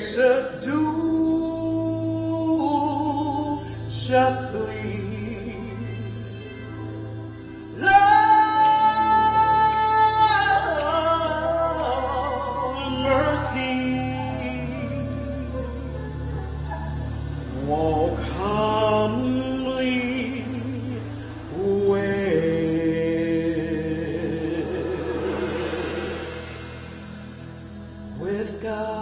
should do justly. Love, mercy, walk humbly with God.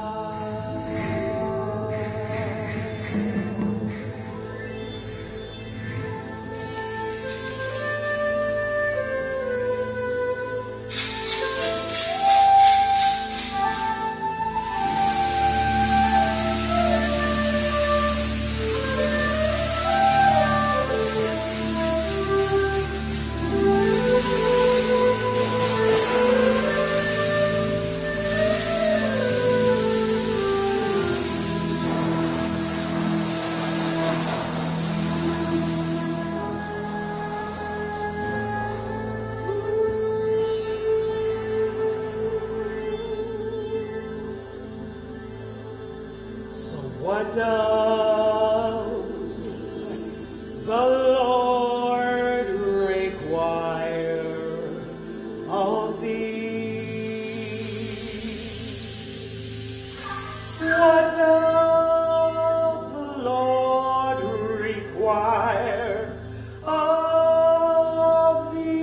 What does the Lord require of thee? What does the Lord require of thee?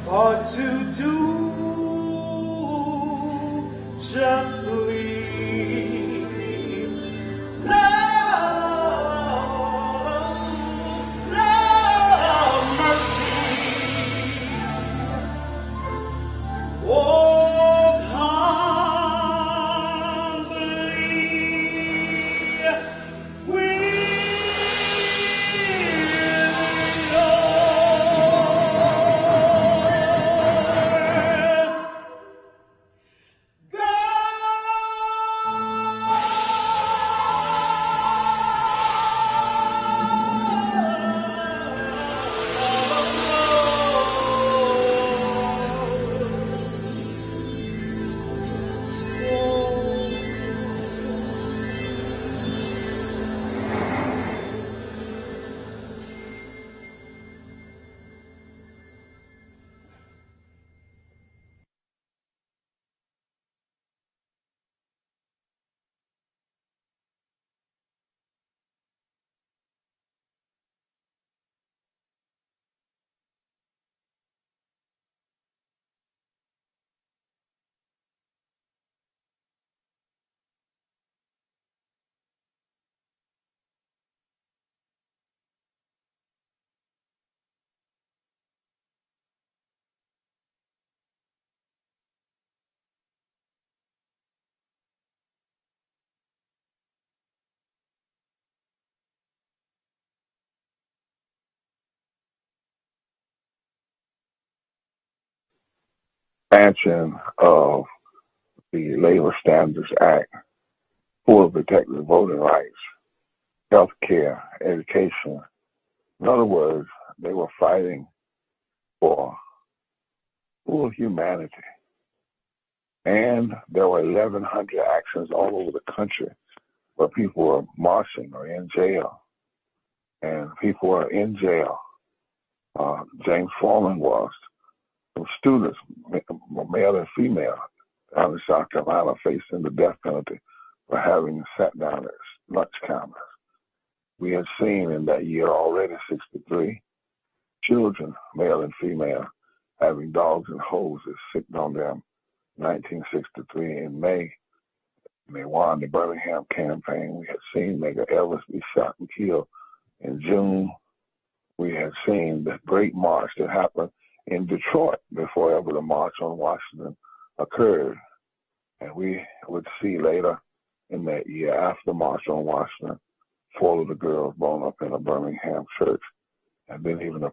But to do justly, love, mercy, walk humbly with expansion of the Labor Standards Act for protecting voting rights, health care, education. In other words, they were fighting for full humanity. And there were 1,100 actions all over the country where people were marching or in jail. And people were in jail. James Foreman was. Some students, male and female, down in South Carolina facing the death penalty for having sat down at lunch counters. We had seen in that year already 63 children, male and female, having dogs and hoses sicked on them. 1963 in May, they won the Birmingham campaign. We had seen Medgar Evers be shot and killed. In June, we had seen the great march that happened in Detroit before ever the March on Washington occurred. And we would see later in that year, after the March on Washington, 4 of the girls blown up in a Birmingham church. And then even the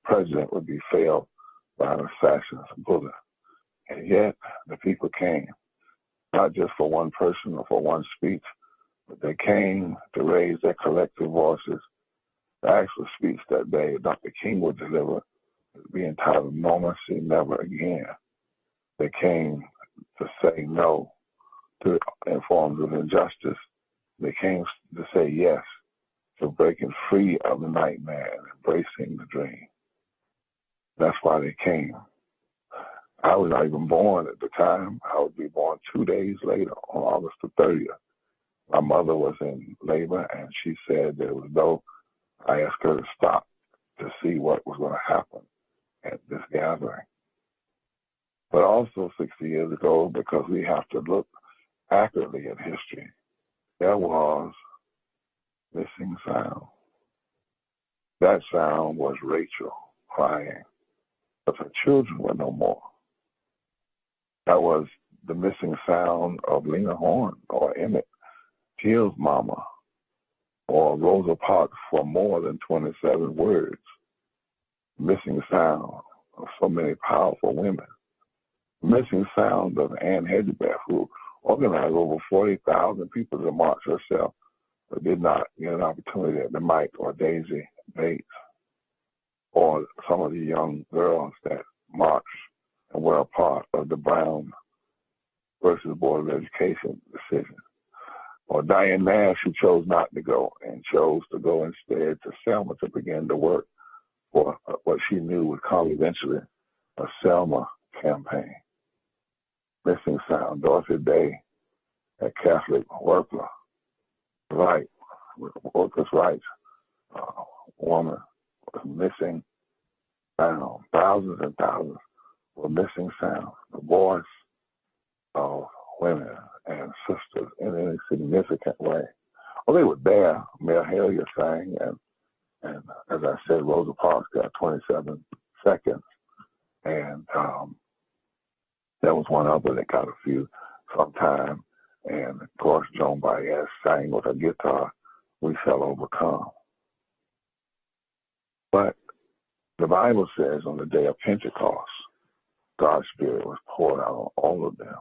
president would be felled by an assassin's bullet. And yet the people came, not just for one person or for one speech, but they came to raise their collective voices. The actual speech that day Dr. King would deliver be entitled Normalcy Never Again. They came to say no to forms of injustice. They came to say yes to breaking free of the nightmare and embracing the dream. That's why they came. I was not even born at the time. I would be born 2 days later on August the 30th. My mother was in labor, and she said there was no, I asked her to stop to see what was going to happen at this gathering. But also 60 years ago, because we have to look accurately at history, there was missing sound. That sound was Rachel crying because her children were no more. That was the missing sound of Lena Horne or Emmett Till's mama or Rosa Parks for more than 27 words. Missing sound of so many powerful women. Missing sound of Ann Hedgebeth, who organized over 40,000 people to march herself, but did not get an opportunity at the mic, or Daisy Bates, or some of the young girls that marched and were a part of the Brown versus Board of Education decision. Or Diane Nash, who chose not to go and chose to go instead to Selma to begin to work for what she knew would come eventually, a Selma campaign. Missing sound, Dorothy Day, a Catholic workers' rights woman, was missing sound. Thousands and thousands were missing sound. The voice of women and sisters in any significant way. Well, they were there. Mel Hillier sang, and as I said, Rosa Parks got 27 seconds, and there was one other that got a few sometime, and of course Joan Baez sang with her guitar, "We Shall Overcome." But the Bible says on the day of Pentecost, God's Spirit was poured out on all of them,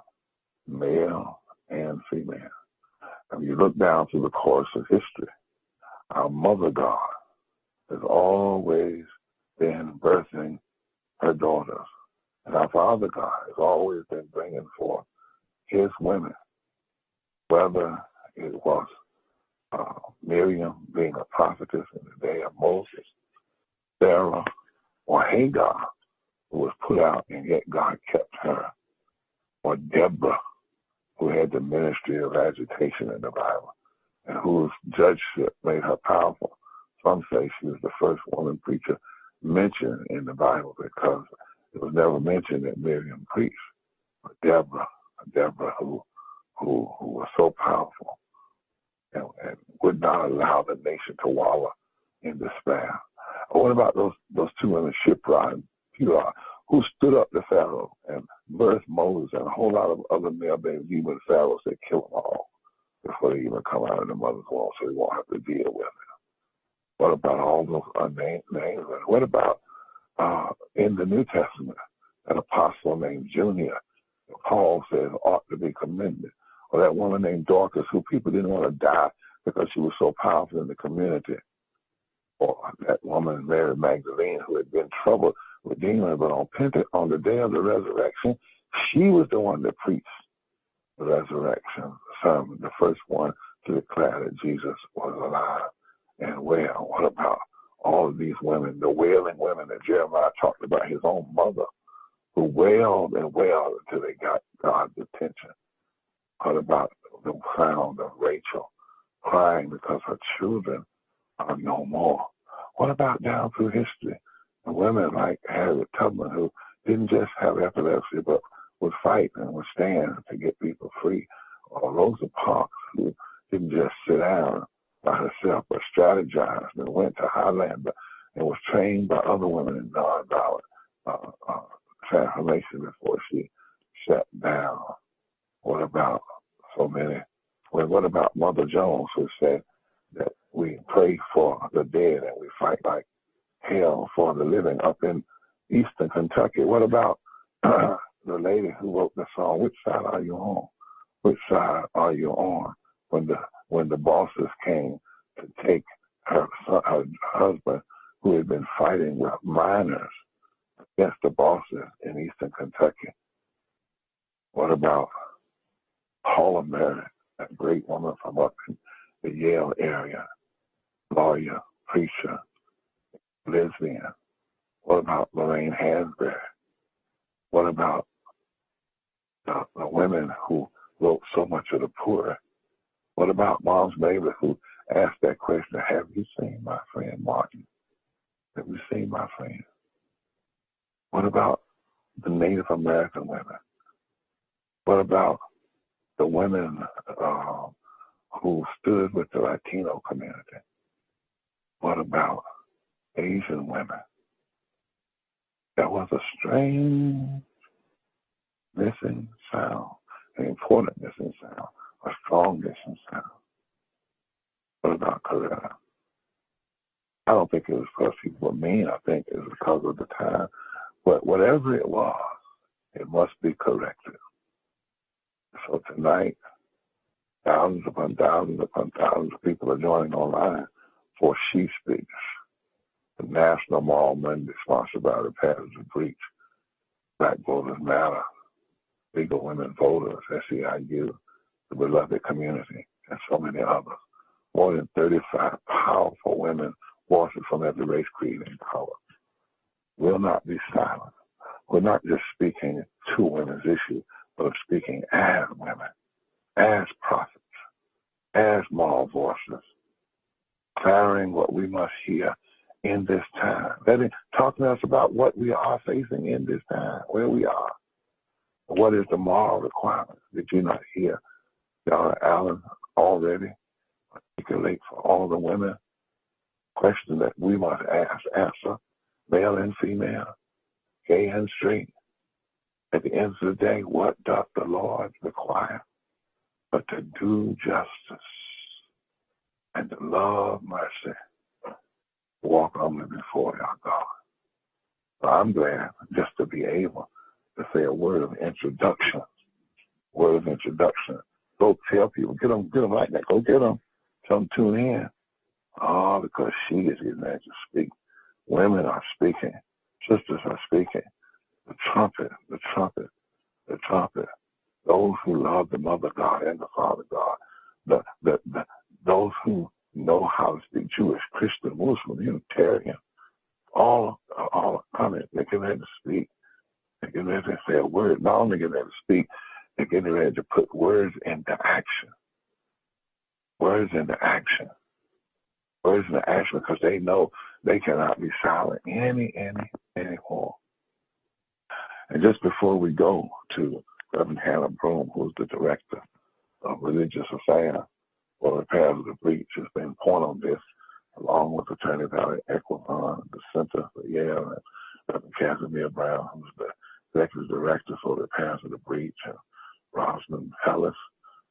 male and female. And you look down through the course of history, our Mother God has always been birthing her daughters. And our Father God has always been bringing forth his women, whether it was Miriam being a prophetess in the day of Moses, Sarah, or Hagar, who was put out and yet God kept her, or Deborah, who had the ministry of agitation in the Bible, and whose judgeship made her powerful. Some say she was the first woman preacher mentioned in the Bible because it was never mentioned that Miriam preached. But Deborah who was so powerful and would not allow the nation to wallow in despair. What about those two women, Shiphrah and Puah, who stood up to Pharaoh and birthed Moses and a whole lot of other male babies? Even Pharaoh said, kill them all before they even come out of the mother's womb, so they won't have to deal with it. What about all those unnamed names? And what about in the New Testament, an apostle named Junior, Paul says ought to be commended? Or that woman named Dorcas, who people didn't want to die because she was so powerful in the community. Or that woman, Mary Magdalene, who had been troubled with demons, but on the day of the resurrection, she was the one that preached the resurrection sermon, the first one to declare that Jesus was alive and well. What about all of these women, the wailing women that Jeremiah talked about, his own mother, who wailed and wailed until they got God's attention? What about the sound of Rachel crying because her children are no more? What about down through history, the women like Harriet Tubman, who didn't just have epilepsy, but would fight and would stand to get people free? Or Rosa Parks, who didn't just sit down by herself, but strategized and went to Highlander and was trained by other women in nonviolent transformation before she shut down. What about so many? Well, what about Mother Jones, who said that we pray for the dead and we fight like hell for the living up in eastern Kentucky? What about the lady who wrote the song, "Which Side Are You On? Which Side Are You On?" When the bosses came to take her husband, who had been fighting with minors against the bosses in Eastern Kentucky? What about Paula Mary, that great woman from up in the Yale area, lawyer, preacher, lesbian? What about Lorraine Hansberry? What about the women who wrote so much of the poor? What about Moms Mavis, who asked that question, have you seen my friend Martin? Have you seen my friend? What about the Native American women? What about the women who stood with the Latino community? What about Asian women? There was a strange missing sound, an important missing sound, a strong missing sound. What about Coretta? I don't think it was because people were mean. I think it was because of the time. But whatever it was, it must be corrected. So tonight, thousands upon thousands upon thousands of people are joining online for She Speaks, the National Moral Monday sponsored by the Pastors of Breach, Black Voters Matter, Legal Women Voters, SEIU, the Beloved Community, and so many others. More than 35 powerful women, voices from every race, creed, and color. Will not be silent. We're not just speaking to women's issue, but speaking as women, as prophets, as moral voices, declaring what we must hear in this time. Talking to us about what we are facing in this time, where we are. What is the moral requirement? Did you not hear Donna Allen already articulate for all the women? Question that we must answer, male and female, gay and straight. At the end of the day, what doth the Lord require? But to do justice and to love mercy, walk humbly before our God. So I'm glad just to be able to say a word of introduction. Go tell people, get them like that. Go get them. Tell them tune in. Oh, because she is getting ready to speak. Women are speaking. Sisters are speaking. The trumpet. Those who love the Mother God and the Father God. Those who know how to speak Jewish, Christian, Muslim, Unitarian, all coming. They're getting ready to speak. They're getting ready to say a word. Not only getting ready to speak, they're getting ready to put words into action. Words into action because they know they cannot be silent anymore. And just before we go to Reverend Hannah Broome, who's the Director of Religious Affairs for the Pastors of Breach, has been point on this, along with Attorney Valerie Equivon, the Center for Yale, and Reverend Casimir Brown, who's the Executive Director for the Pastors of Breach, and Rosalind Hellis,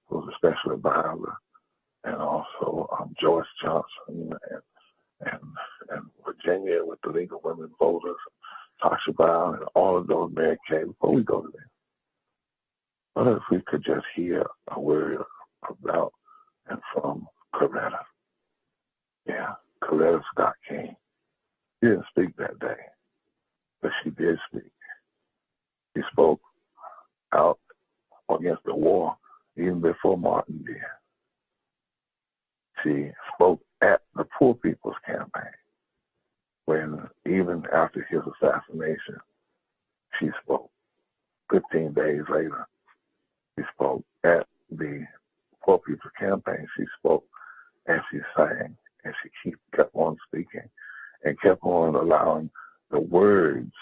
who's a Special Advisor, and also Joyce Johnson and Virginia with the Legal Women Voters, Tasha Brown, and all of those. Mary Kay. Before we go to them, what if we could just hear a word about and from Coretta? Yeah, Coretta Scott King. She didn't speak that day, but she did speak. She spoke out against the war even before Martin did. She spoke at the Poor People's Campaign when, even after his assassination, she spoke. 15 days later, she spoke at the Poor People's Campaign. She spoke and she sang and she kept on speaking and kept on allowing the words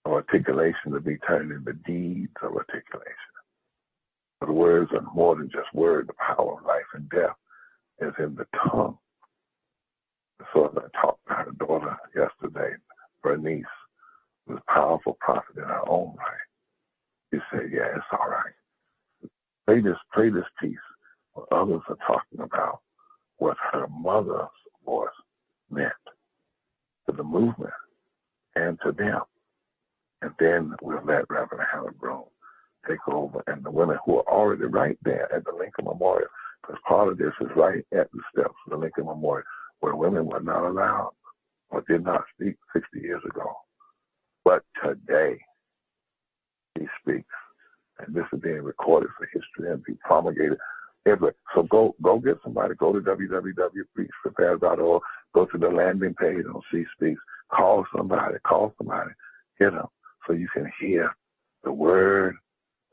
of articulation to be turned into deeds of articulation. But the words are more than just words. The power of life and death is in the tongue. So as I talked to her daughter yesterday, Bernice, who's a powerful prophet in her own right, she said, yeah, it's all right. Play this piece where others are talking about what her mother's voice meant to the movement and to them. And then we'll let Reverend Hannah Broome take over, and the women who are already right there at the Lincoln Memorial, because part of this is right at the steps of the Lincoln Memorial, where women were not allowed or did not speak 60 years ago. But today, he speaks, and this is being recorded for history and be promulgated everywhere. So go get somebody. Go to www.preachprepared.org. Go to the landing page on C Speaks. Call somebody. Hit them so you can hear the word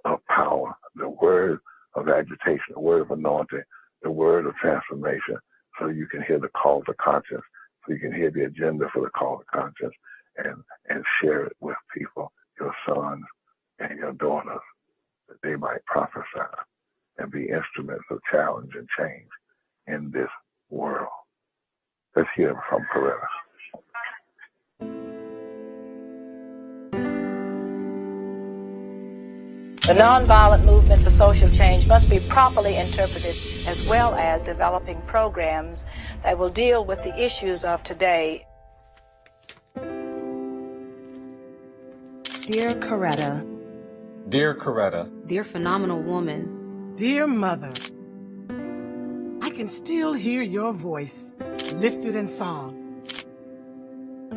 of power, the word of agitation, the word of anointing, the word of transformation, so you can hear the call to conscience, so you can hear the agenda for the call to conscience, and share it with people, your sons and your daughters, that they might prophesy and be instruments of challenge and change in this world. Let's hear from Coretta. The nonviolent movement for social change must be properly interpreted, as well as developing programs that will deal with the issues of today. Dear Coretta. Dear Coretta. Dear phenomenal woman. Dear Mother, I can still hear your voice lifted in song.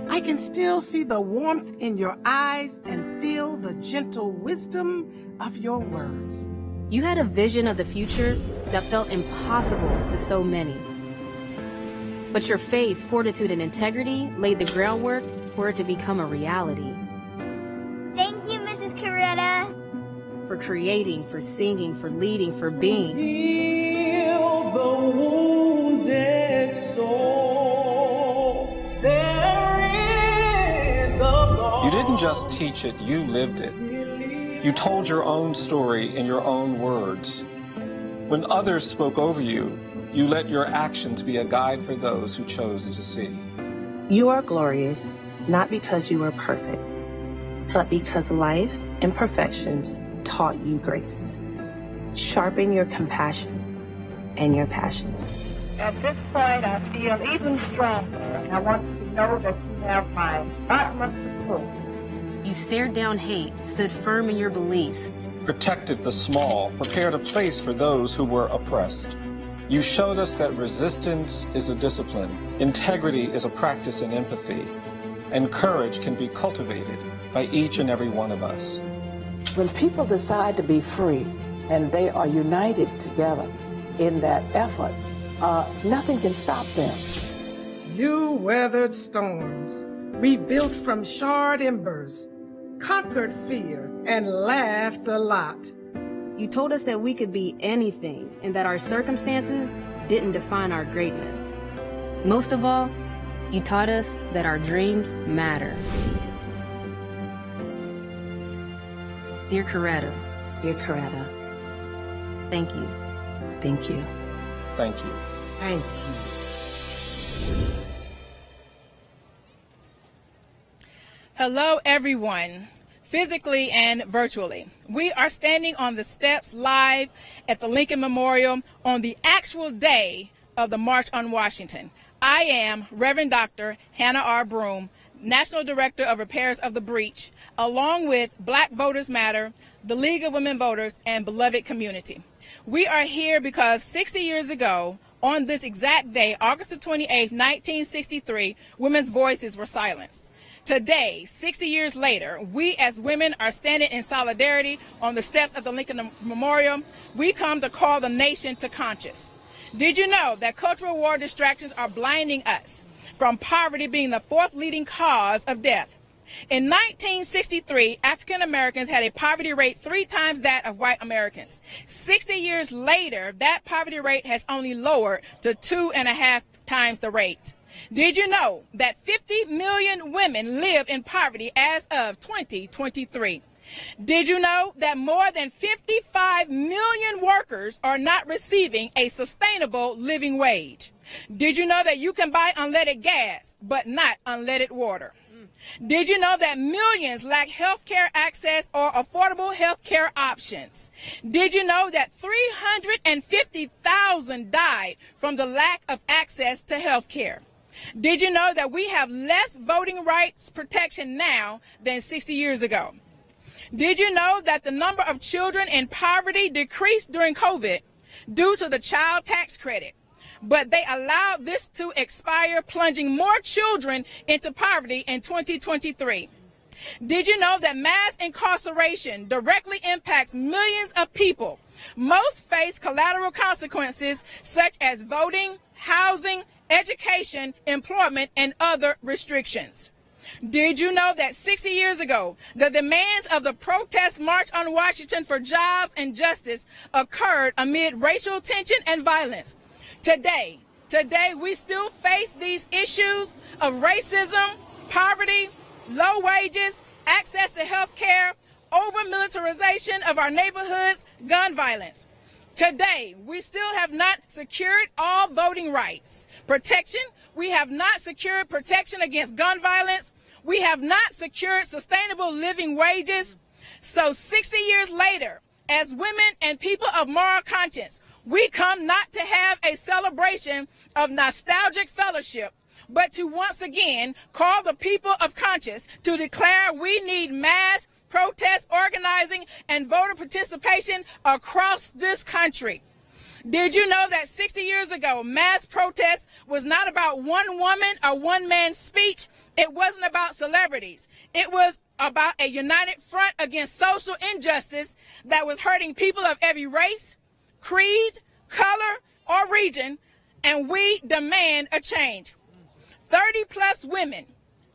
I can still see the warmth in your eyes and feel the gentle wisdom of your words. You had a vision of the future that felt impossible to so many. But your faith, fortitude, and integrity laid the groundwork for it to become a reality. Thank you, Mrs. Coretta. For creating, for singing, for leading, for being. Heal the wounded soul. There is a God. You didn't just teach it, you lived it. You told your own story in your own words. When others spoke over you, you let your actions be a guide for those who chose to see. You are glorious, not because you are perfect, but because life's imperfections taught you grace. Sharpen your compassion and your passions. At this point, I feel even stronger, and I want you to know that you have my utmost support. You stared down hate, stood firm in your beliefs, Protected the small, prepared a place for those who were oppressed. You showed us that resistance is a discipline, integrity is a practice in empathy, and courage can be cultivated by each and every one of us. When people decide to be free and they are united together in that effort, nothing can stop them. You weathered storms, rebuilt from charred embers, conquered fear, and laughed a lot. you told us that we could be anything and that our circumstances didn't define our greatness. Most of all, you taught us that our dreams matter. Dear Coretta. Dear Coretta. Thank you. Thank you. Thank you. Thank you. Hello, everyone, physically and virtually. We are standing on the steps live at the Lincoln Memorial on the actual day of the March on Washington. I am Reverend Dr. Hannah R. Broome, National Director of Repairs of the Breach, along with Black Voters Matter, the League of Women Voters, and Beloved Community. We are here because 60 years ago, on this exact day, August the 28th, 1963, women's voices were silenced. Today, 60 years later, we as women are standing in solidarity on the steps of the Lincoln Memorial. We come to call the nation to conscience. Did you know that cultural war distractions are blinding us from poverty being the fourth leading cause of death? In 1963, African Americans had a poverty rate 3 times that of white Americans. 60 years later, that poverty rate has only lowered to 2.5 times the rate. Did you know that 50 million women live in poverty as of 2023? Did you know that more than 55 million workers are not receiving a sustainable living wage? Did you know that you can buy unleaded gas, but not unleaded water? Did you know that millions lack health care access or affordable health care options? Did you know that 350,000 died from the lack of access to health care? Did you know that we have less voting rights protection now than 60 years ago? Did you know that the number of children in poverty decreased during COVID due to the child tax credit? But they allowed this to expire, plunging more children into poverty in 2023. Did you know that mass incarceration directly impacts millions of people? Most face collateral consequences such as voting, housing, education, employment, and other restrictions. Did you know that 60 years ago, the demands of the protest March on Washington for jobs and justice occurred amid racial tension and violence? Today we still face these issues of racism, poverty, low wages, access to health care, over-militarization of our neighborhoods, gun violence. Today, we still have not secured all voting rights. Protection, we have not secured protection against gun violence. We have not secured sustainable living wages. So 60 years later, as women and people of moral conscience, we come not to have a celebration of nostalgic fellowship, but to once again call the people of conscience to declare we need mass protest organizing and voter participation across this country. Did you know that 60 years ago, mass protest was not about one woman or one man's speech? It wasn't about celebrities. It was about a united front against social injustice that was hurting people of every race, creed, color, or region, and we demand a change. 30+ women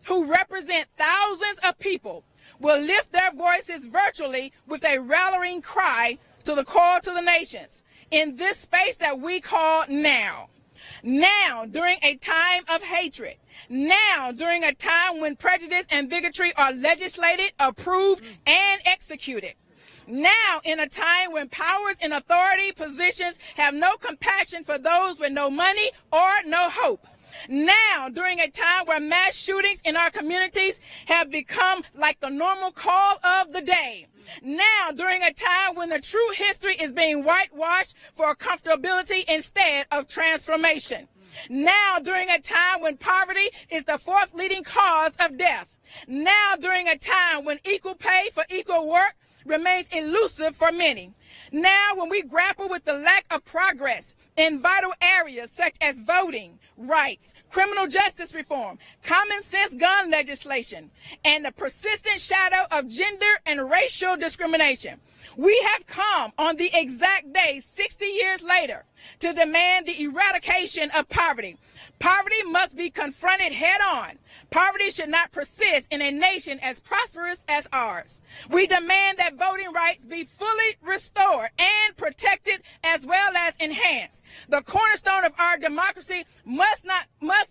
who represent thousands of people will lift their voices virtually with a rallying cry to the call to the nations in this space that we call now. Now, during a time of hatred. Now, during a time when prejudice and bigotry are legislated, approved, and executed. Now, in a time when powers in authority positions have no compassion for those with no money or no hope. Now, during a time where mass shootings in our communities have become like the normal call of the day. Now, during a time when the true history is being whitewashed for comfortability instead of transformation. Now, during a time when poverty is the fourth leading cause of death. Now, during a time when equal pay for equal work remains elusive for many. Now, when we grapple with the lack of progress in vital areas such as voting rights, criminal justice reform, common sense gun legislation, and the persistent shadow of gender and racial discrimination, we have come on the exact day 60 years later to demand the eradication of poverty. Poverty must be confronted head on. Poverty should not persist in a nation as prosperous as ours. We demand that voting rights be fully restored and protected as well as enhanced. The cornerstone of our democracy must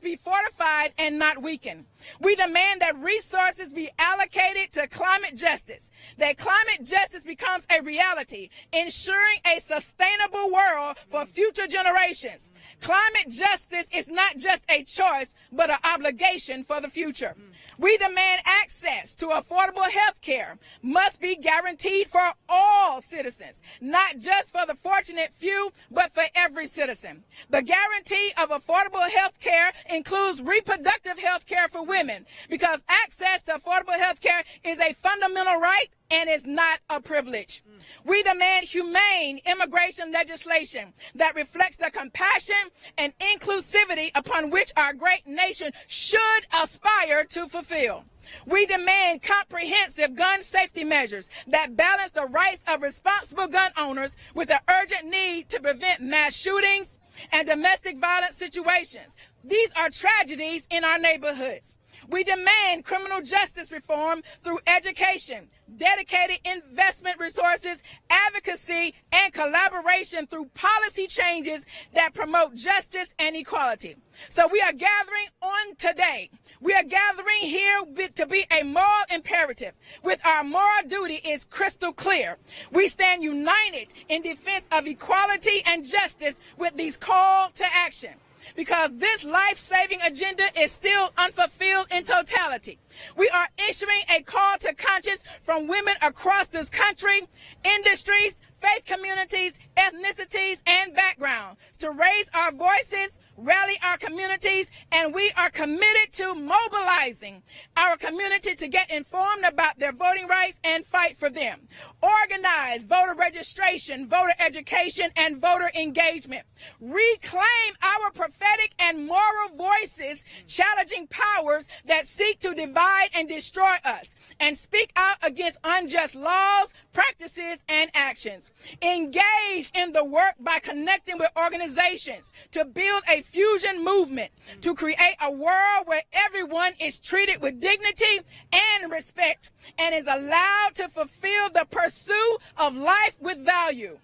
be fortified and not weakened. We demand that resources be allocated to climate justice, that climate justice becomes a reality, ensuring a sustainable world for future generations. Climate justice is not just a choice, but an obligation for the future. We demand access to affordable health care must be guaranteed for all citizens, not just for the fortunate few, but for every citizen. The guarantee of affordable health care includes reproductive health care for women, because access to affordable health care is a fundamental right and is not a privilege. We demand humane immigration legislation that reflects the compassion and inclusivity upon which our great nation should aspire to fulfill. We demand comprehensive gun safety measures that balance the rights of responsible gun owners with the urgent need to prevent mass shootings and domestic violence situations. These are tragedies in our neighborhoods. We demand criminal justice reform through education, dedicated investment resources, advocacy, and collaboration through policy changes that promote justice and equality. So we are gathering on today. We are gathering here to be a moral imperative. With our moral duty is crystal clear. We stand united in defense of equality and justice with these call to action, because this life-saving agenda is still unfulfilled in totality. We are issuing a call to conscience from women across this country, industries, faith communities, ethnicities, and backgrounds to raise our voices, rally our communities, and we are committed to mobilizing our community to get informed about their voting rights and fight for them. Organize voter registration, voter education, and voter engagement. Reclaim our prophetic and moral voices, challenging powers that seek to divide and destroy us, and speak out against unjust laws, practices, and actions. Engage in the work by connecting with organizations to build a fusion movement to create a world where everyone is treated with dignity and respect and is allowed to fulfill the pursuit of life with value.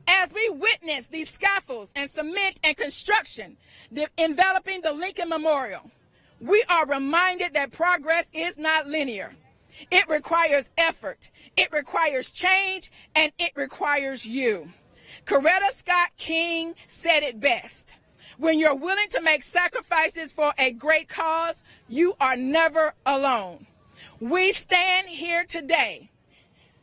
As we witness these scaffolds and cement and construction enveloping the Lincoln Memorial, we are reminded that progress is not linear. It requires effort, it requires change, and it requires you. Coretta Scott King said it best. When you're willing to make sacrifices for a great cause, you are never alone. We stand here today,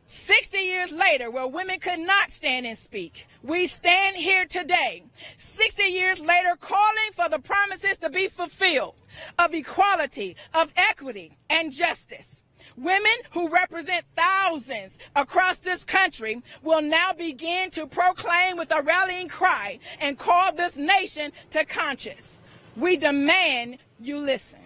60 years later, where women could not stand and speak. We stand here today, 60 years later, calling for the promises to be fulfilled of equality, of equity, and justice. Women who represent thousands across this country will now begin to proclaim with a rallying cry and call this nation to conscience. We demand you listen.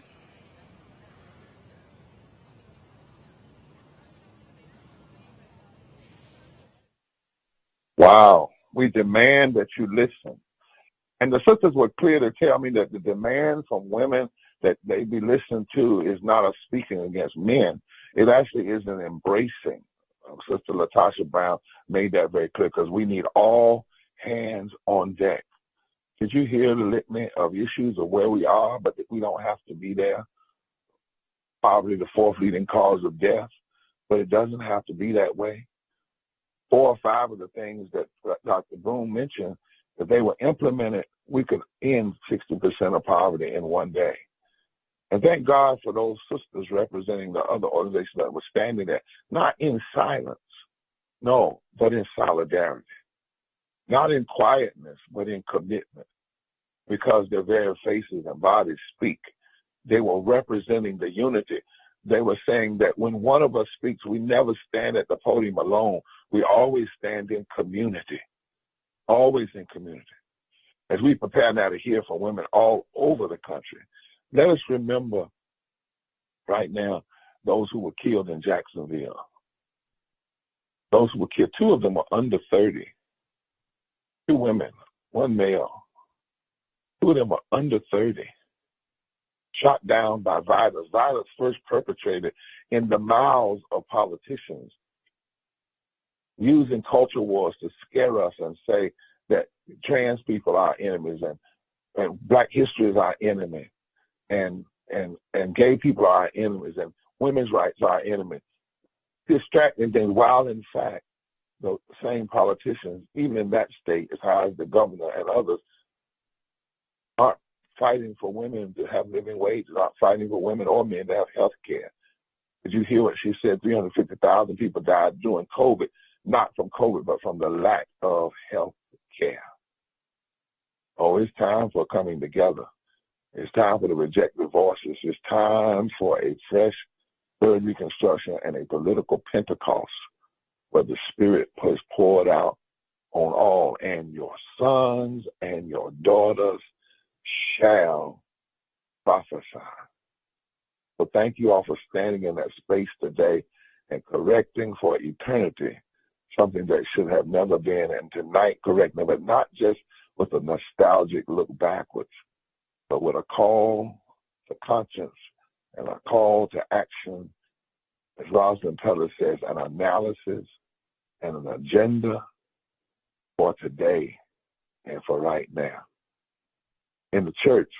Wow. We demand that you listen. And the sisters were clear to tell me that the demand from women that they be listened to is not a speaking against men. It actually is an embracing. Sister Latasha Brown made that very clear, because we need all hands on deck. Did you hear the litany of issues of where we are, but that we don't have to be there? Poverty, the fourth leading cause of death, but it doesn't have to be that way. 4 or 5 of the things that Dr. Boone mentioned, if they were implemented, we could end 60% of poverty in one day. And thank God for those sisters representing the other organizations that were standing there, not in silence, no, but in solidarity. Not in quietness, but in commitment, because their very faces and bodies speak. They were representing the unity. They were saying that when one of us speaks, we never stand at the podium alone. We always stand in community, always in community. As we prepare now to hear from women all over the country, let us remember right now those who were killed in Jacksonville. Those who were killed, 2 of them were under 30. 2 women, 1 male. 2 of them were under 30. Shot down by violence. Violence first perpetrated in the mouths of politicians, using culture wars to scare us and say that trans people are enemies and Black history is our enemy, and gay people are our enemies, and women's rights are our enemy. Distracting things, while in fact the same politicians, even in that state, as high as the governor and others, aren't fighting for women to have living wages, aren't fighting for women or men to have health care. Did you hear what she said? 350,000 people died during COVID, not from COVID, but from the lack of health care. Oh, it's time for coming together. It's time for the rejected voices. It's time for a fresh third reconstruction and a political Pentecost where the Spirit was poured out on all, and your sons and your daughters shall prophesy. So thank you all for standing in that space today and correcting for eternity something that should have never been, and tonight correcting, but not just with a nostalgic look backwards, but with a call to conscience and a call to action, as Rosalind Peller says, an analysis and an agenda for today and for right now. In the church,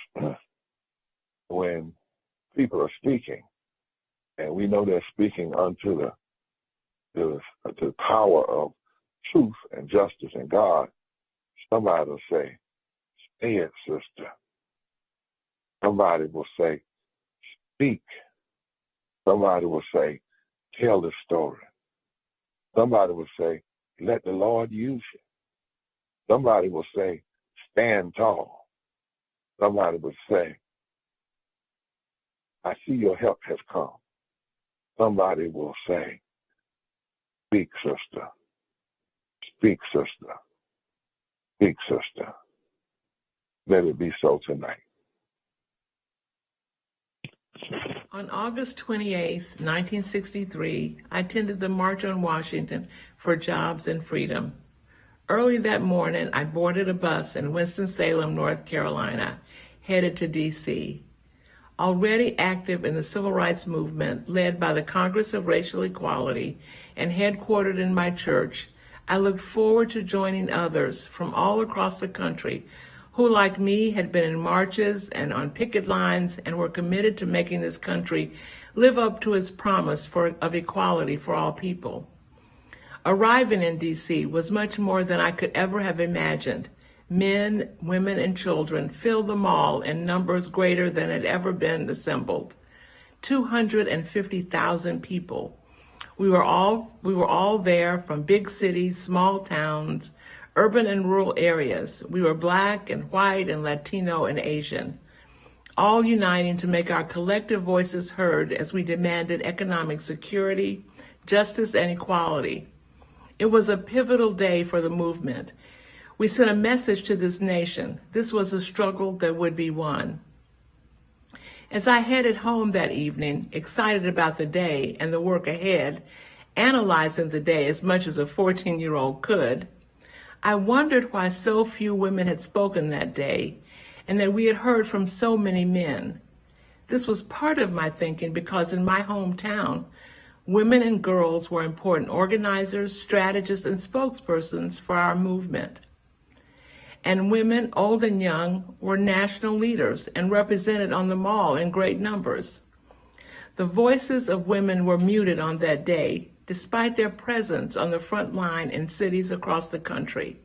when people are speaking, and we know they're speaking unto the power of truth and justice and God, somebody will say, "Say it, sister." Somebody will say, "Speak." Somebody will say, "Tell the story." Somebody will say, "Let the Lord use you." Somebody will say, "Stand tall." somebody would say, I see your help has come. Somebody will say, speak, sister. Speak, sister. Speak, sister. Let it be so tonight. On August 28, 1963, I attended the March on Washington for Jobs and Freedom. Early that morning, I boarded a bus in Winston-Salem, North Carolina, headed to D.C. Already active in the civil rights movement led by the Congress of Racial Equality and headquartered in my church, I looked forward to joining others from all across the country who, like me, had been in marches and on picket lines and were committed to making this country live up to its promise of equality for all people. Arriving in D.C. was much more than I could ever have imagined. Men, women, and children filled the mall in numbers greater than had ever been assembled. 250,000 people. We were all there from big cities, small towns, urban and rural areas. We were Black and white and Latino and Asian, all uniting to make our collective voices heard as we demanded economic security, justice, and equality. It was a pivotal day for the movement. We sent a message to this nation. This was a struggle that would be won. As I headed home that evening, excited about the day and the work ahead, analyzing the day as much as a 14-year-old could, I wondered why so few women had spoken that day and that we had heard from so many men. This was part of my thinking because in my hometown, women and girls were important organizers, strategists, and spokespersons for our movement. And women, old and young, were national leaders and represented on the mall in great numbers. The voices of women were muted on that day, despite their presence on the front line in cities across the country.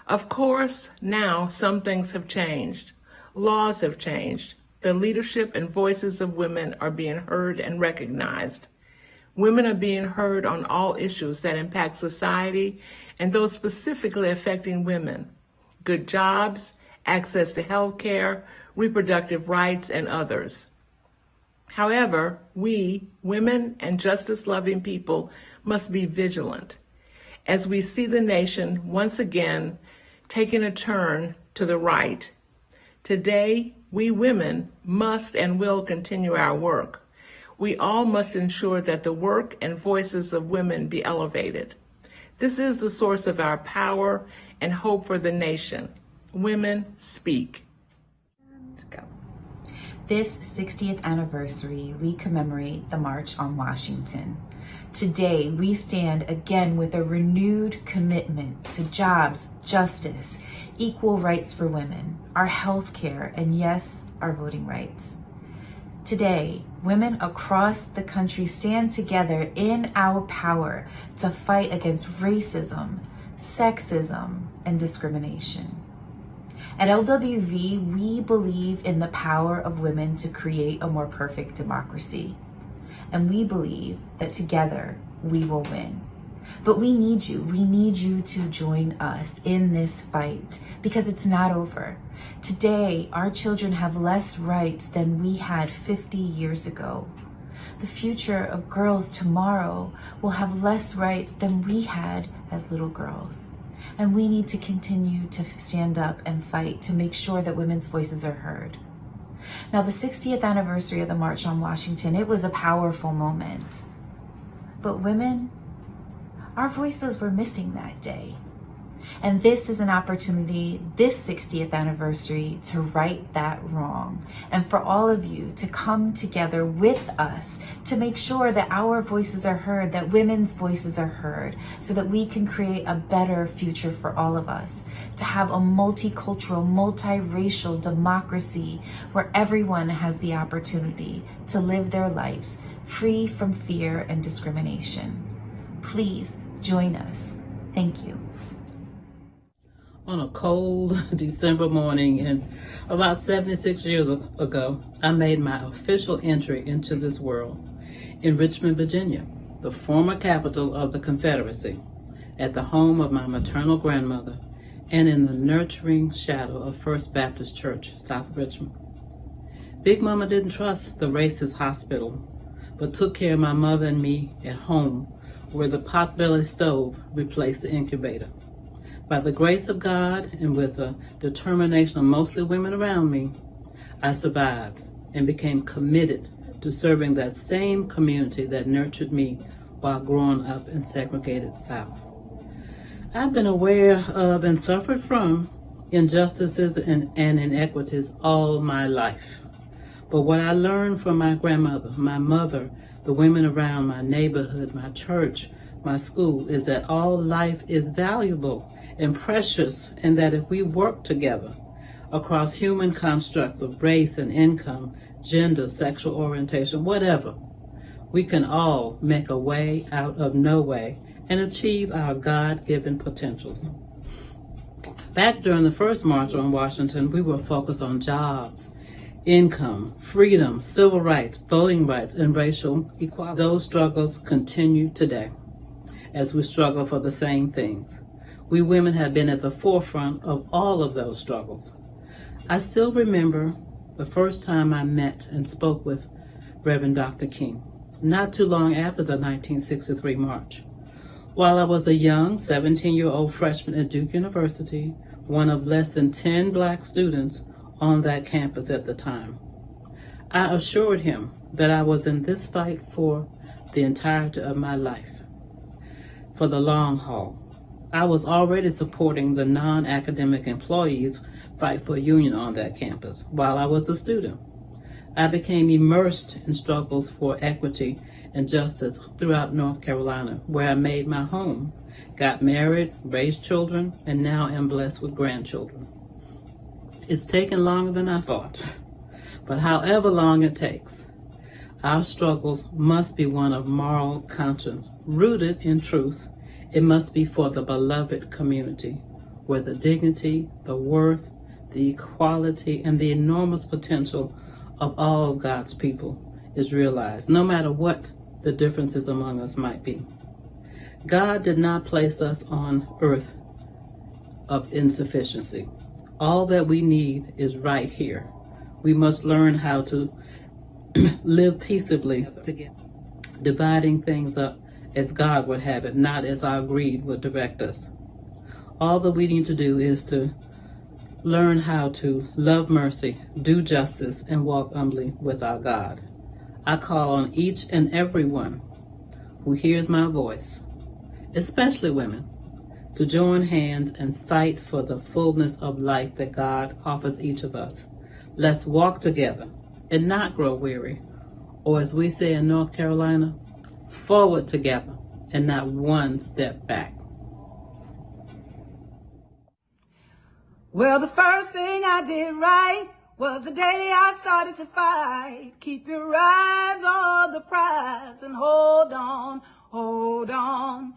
Of course, now some things have changed. Laws have changed. The leadership and voices of women are being heard and recognized. Women are being heard on all issues that impact society and those specifically affecting women. Good jobs, access to health care, reproductive rights, and others. However, we, women and justice-loving people, must be vigilant as we see the nation once again taking a turn to the right. Today, we women must and will continue our work. We all must ensure that the work and voices of women be elevated. This is the source of our power and hope for the nation. Women speak. Go. This 60th anniversary, we commemorate the March on Washington. Today, we stand again with a renewed commitment to jobs, justice, equal rights for women, our health care, and yes, our voting rights. Today, women across the country stand together in our power to fight against racism, sexism, and discrimination. At LWV, we believe in the power of women to create a more perfect democracy. And we believe that together we will win. But we need you. We need you to join us in this fight because it's not over. Today, our children have less rights than we had 50 years ago. The future of girls tomorrow will have less rights than we had as little girls. And we need to continue to stand up and fight to make sure that women's voices are heard. Now, the 60th anniversary of the March on Washington, it was a powerful moment. But women, our voices were missing that day. And this is an opportunity, this 60th anniversary, to right that wrong. And for all of you to come together with us to make sure that our voices are heard, that women's voices are heard, so that we can create a better future for all of us. To have a multicultural, multiracial democracy where everyone has the opportunity to live their lives free from fear and discrimination. Please join us. Thank you. On a cold December morning, and about 76 years ago, I made my official entry into this world in Richmond, Virginia, the former capital of the Confederacy, at the home of my maternal grandmother, and in the nurturing shadow of First Baptist Church, South Richmond. Big Mama didn't trust the racist hospital, but took care of my mother and me at home, where the potbelly stove replaced the incubator. By the grace of God and with the determination of mostly women around me, I survived and became committed to serving that same community that nurtured me while growing up in segregated South. I've been aware of and suffered from injustices and inequities all my life. But what I learned from my grandmother, my mother, the women around my neighborhood, my church, my school, is that all life is valuable and precious, and that if we work together across human constructs of race and income, gender, sexual orientation, whatever, we can all make a way out of no way and achieve our God-given potentials. Back during the first March on Washington, we were focused on jobs, income, freedom, civil rights, voting rights, and racial equality. Those struggles continue today as we struggle for the same things. We women have been at the forefront of all of those struggles. I still remember the first time I met and spoke with Reverend Dr. King, not too long after the 1963 March. While I was a young 17-year-old freshman at Duke University, one of less than 10 Black students on that campus at the time, I assured him that I was in this fight for the entirety of my life, for the long haul. I was already supporting the non-academic employees fight for a union on that campus while I was a student. I became immersed in struggles for equity and justice throughout North Carolina, where I made my home, got married, raised children, and now am blessed with grandchildren. It's taken longer than I thought, but however long it takes, our struggles must be one of moral conscience, rooted in truth. It must be for the beloved community, where the dignity, the worth, the equality, and the enormous potential of all God's people is realized, no matter what the differences among us might be. God did not place us on earth of insufficiency. All that we need is right here. We must learn how to live peaceably together, dividing things up as God would have it, not as our greed would direct us. All that we need to do is to learn how to love mercy, do justice, and walk humbly with our God. I call on each and every one who hears my voice, especially women, to join hands and fight for the fullness of life that God offers each of us. Let's walk together and not grow weary, or as we say in North Carolina, forward together and not one step back. Well, the first thing I did right was the day I started to fight. Keep your eyes on the prize and hold on, hold on.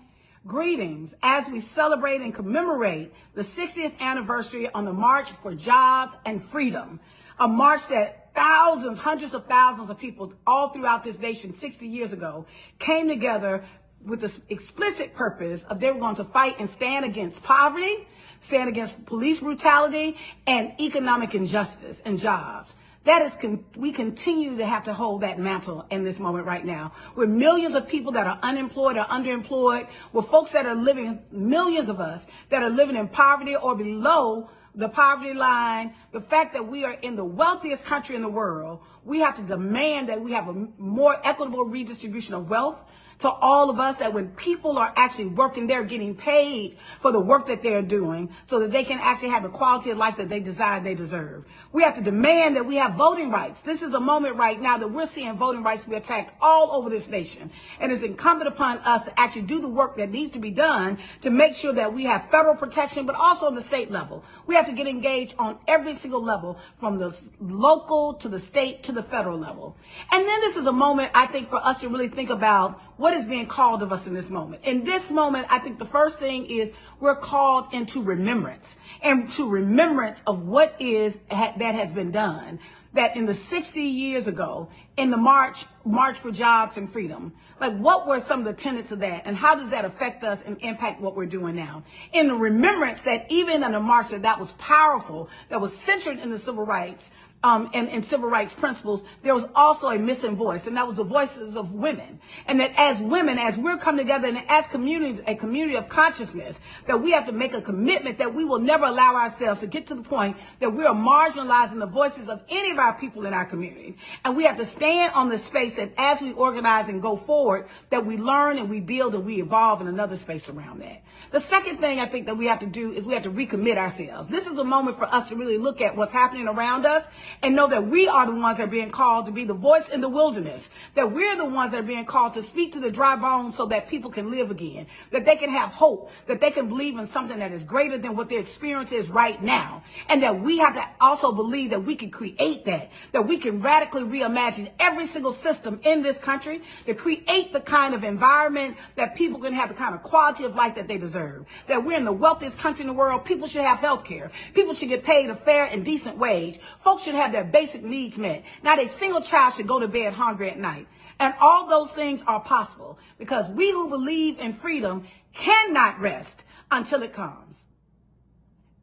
Greetings as we celebrate and commemorate the 60th anniversary on the March for Jobs and Freedom, a march that thousands, hundreds of thousands of people all throughout this nation 60 years ago came together with the explicit purpose of they were going to fight and stand against poverty, stand against police brutality, and economic injustice and jobs. That is, we continue to have to hold that mantle in this moment right now, with millions of people that are unemployed or underemployed, with folks that are living, millions of us that are living in poverty or below the poverty line. The fact that we are in the wealthiest country in the world, we have to demand that we have a more equitable redistribution of wealth to all of us, that when people are actually working, they're getting paid for the work that they're doing so that they can actually have the quality of life that they desire, they deserve. We have to demand that we have voting rights. This is a moment right now that we're seeing voting rights be attacked all over this nation. And it's incumbent upon us to actually do the work that needs to be done to make sure that we have federal protection, but also on the state level. We have to get engaged on every single level, from the local to the state to the federal level. And then this is a moment, I think, for us to really think about what what is being called of us in this moment. In this moment, I think the first thing is we're called into remembrance, and to remembrance of what is that has been done. That in the 60 years ago, in the March for Jobs and Freedom, like what were some of the tenets of that, and how does that affect us and impact what we're doing now? In the remembrance that even in a march that was powerful, that was centered in the civil rights, and civil rights principles, there was also a missing voice, and that was the voices of women. And that as women, as we're coming together and as communities, a community of consciousness, that we have to make a commitment that we will never allow ourselves to get to the point that we are marginalizing the voices of any of our people in our communities. And we have to stand on the space that as we organize and go forward, that we learn and we build and we evolve in another space around that. The second thing I think that we have to do is we have to recommit ourselves. This is a moment for us to really look at what's happening around us and know that we are the ones that are being called to be the voice in the wilderness, that we're the ones that are being called to speak to the dry bones so that people can live again, that they can have hope, that they can believe in something that is greater than what their experience is right now, and that we have to also believe that we can create that we can radically reimagine every single system in this country to create the kind of environment that people can have the kind of quality of life that they deserve. That we're in the wealthiest country in the world. People should have health care. People should get paid a fair and decent wage. Folks should have their basic needs met. Not a single child should go to bed hungry at night. And all those things are possible because we who believe in freedom cannot rest until it comes.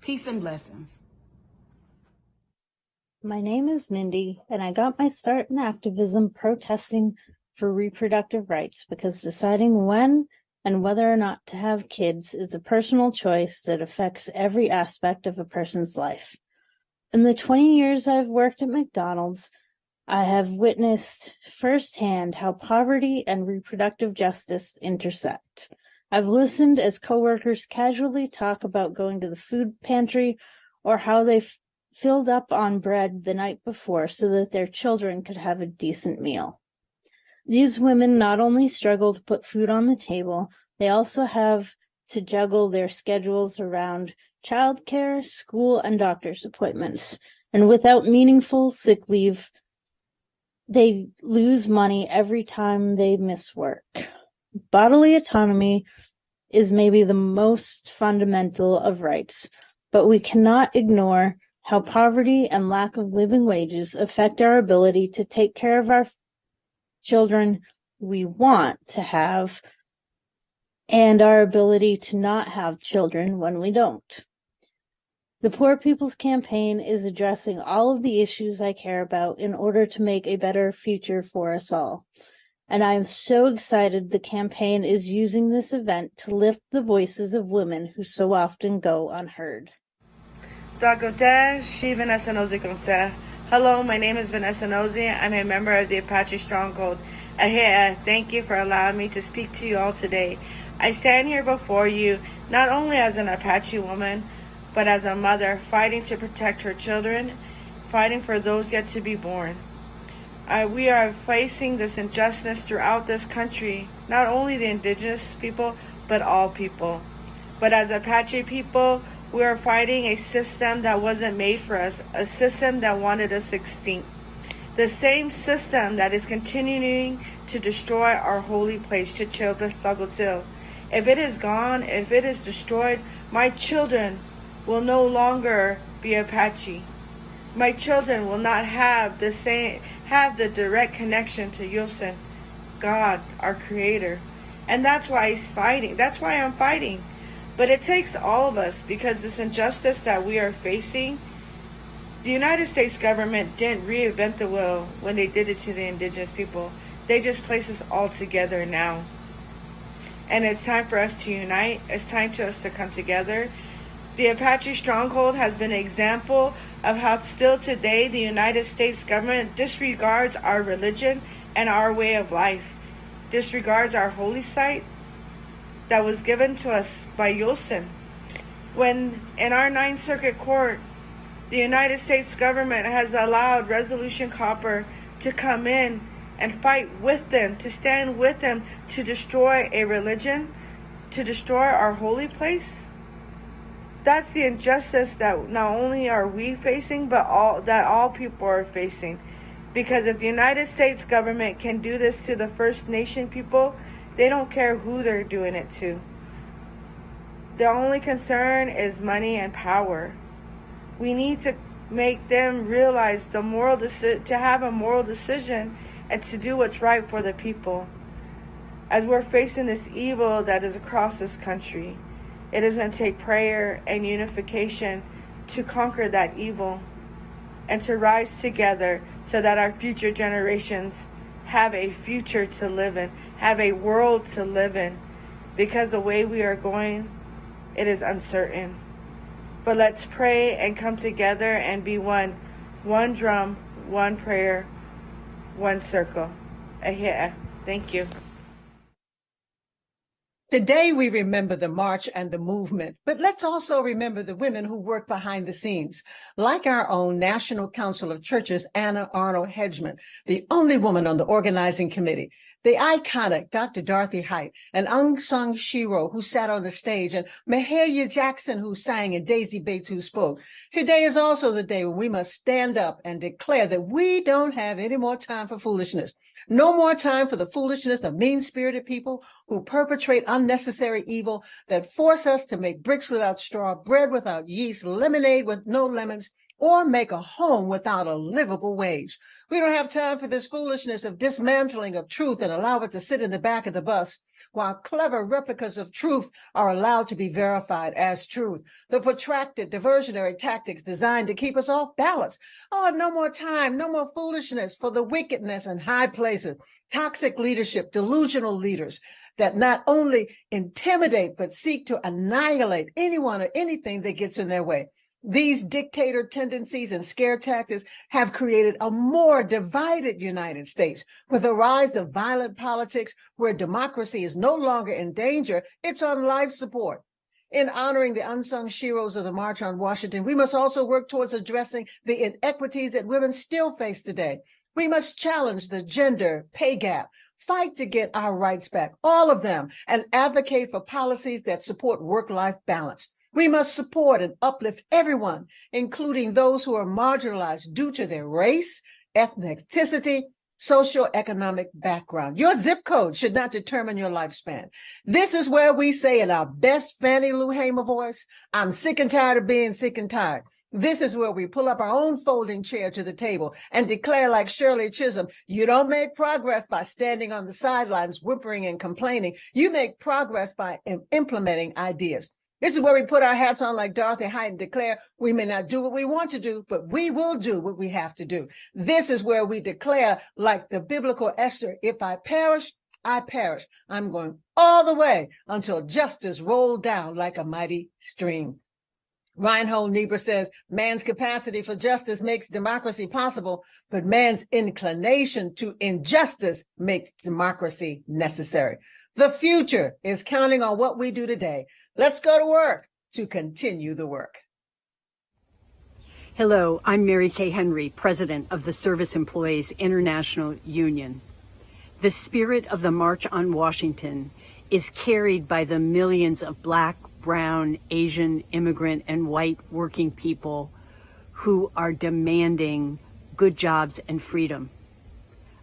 Peace and blessings. My name is Mindy, and I got my start in activism protesting for reproductive rights because deciding when and whether or not to have kids is a personal choice that affects every aspect of a person's life. In the 20 years I've worked at McDonald's, I have witnessed firsthand how poverty and reproductive justice intersect. I've listened as coworkers casually talk about going to the food pantry or how they filled up on bread the night before so that their children could have a decent meal. These women not only struggle to put food on the table, they also have to juggle their schedules around childcare, school, and doctor's appointments. And without meaningful sick leave, they lose money every time they miss work. Bodily autonomy is maybe the most fundamental of rights, but we cannot ignore how poverty and lack of living wages affect our ability to take care of our children we want to have and our ability to not have children when we don't. The Poor People's Campaign is addressing all of the issues I care about in order to make a better future for us all. And I am so excited the campaign is using this event to lift the voices of women who so often go unheard. Hello, my name is Vanessa Nosey. I'm a member of the Apache Stronghold. Thank you for allowing me to speak to you all today. I stand here before you not only as an Apache woman, but as a mother fighting to protect her children, fighting for those yet to be born. We are facing this injustice throughout this country, not only the indigenous people, but all people. But as Apache people, we are fighting a system that wasn't made for us, a system that wanted us extinct. The same system that is continuing to destroy our holy place, Chichilbeth-Thagotil. If it is gone, if it is destroyed, my children will no longer be Apache. My children will not have the direct connection to Yosen, God, our Creator. And that's why he's fighting. That's why I'm fighting. But it takes all of us, because this injustice that we are facing, the United States government didn't reinvent the wheel when they did it to the indigenous people. They just placed us all together now. And it's time for us to unite. It's time for us to come together. The Apache Stronghold has been an example of how still today the United States government disregards our religion and our way of life, disregards our holy site that was given to us by Yosen. When in our Ninth Circuit Court, the United States government has allowed Resolution Copper to come in and fight with them, to stand with them, to destroy a religion, to destroy our holy place. That's the injustice that not only are we facing, but all people are facing. Because if the United States government can do this to the First Nation people, They don't care who they're doing it to. The only concern is money and power. We need to make them realize to have a moral decision and to do what's right for the people. As we're facing this evil that is across this country, it is going to take prayer and unification to conquer that evil and to rise together so that our future generations have a future to live in, have a world to live in, because the way we are going, it is uncertain. But let's pray and come together and be one. One drum, one prayer, one circle. Thank you. Today we remember the march and the movement, but let's also remember the women who work behind the scenes, like our own National Council of Churches, Anna Arnold Hedgeman, the only woman on the organizing committee, the iconic Dr. Dorothy Height, and Aung San Suu Kyi, who sat on the stage, and Mahalia Jackson, who sang, and Daisy Bates, who spoke. Today is also the day when we must stand up and declare that we don't have any more time for foolishness. No more time for the foolishness of mean-spirited people who perpetrate unnecessary evil, that force us to make bricks without straw, bread without yeast, lemonade with no lemons, or make a home without a livable wage. We don't have time for this foolishness of dismantling of truth and allow it to sit in the back of the bus, while clever replicas of truth are allowed to be verified as truth. The protracted diversionary tactics designed to keep us off balance. Oh, no more time, no more foolishness for the wickedness in high places, toxic leadership, delusional leaders that not only intimidate, but seek to annihilate anyone or anything that gets in their way. These dictator tendencies and scare tactics have created a more divided United States, with the rise of violent politics where democracy is no longer in danger, it's on life support. In honoring the unsung heroes of the March on Washington, we must also work towards addressing the inequities that women still face today. We must challenge the gender pay gap, fight to get our rights back, all of them, and advocate for policies that support work-life balance. We must support and uplift everyone, including those who are marginalized due to their race, ethnicity, socioeconomic background. Your zip code should not determine your lifespan. This is where we say in our best Fannie Lou Hamer voice, I'm sick and tired of being sick and tired. This is where we pull up our own folding chair to the table and declare like Shirley Chisholm, you don't make progress by standing on the sidelines, whimpering and complaining. You make progress by implementing ideas. This is where we put our hats on like Dorothy Height and declare we may not do what we want to do, but we will do what we have to do. This is where we declare like the biblical Esther, if I perish, I perish. I'm going all the way until justice rolled down like a mighty stream. Reinhold Niebuhr says, man's capacity for justice makes democracy possible, but man's inclination to injustice makes democracy necessary. The future is counting on what we do today. Let's go to work to continue the work. Hello, I'm Mary Kay Henry, President of the Service Employees International Union. The spirit of the March on Washington is carried by the millions of Black, brown, Asian, immigrant, and white working people who are demanding good jobs and freedom.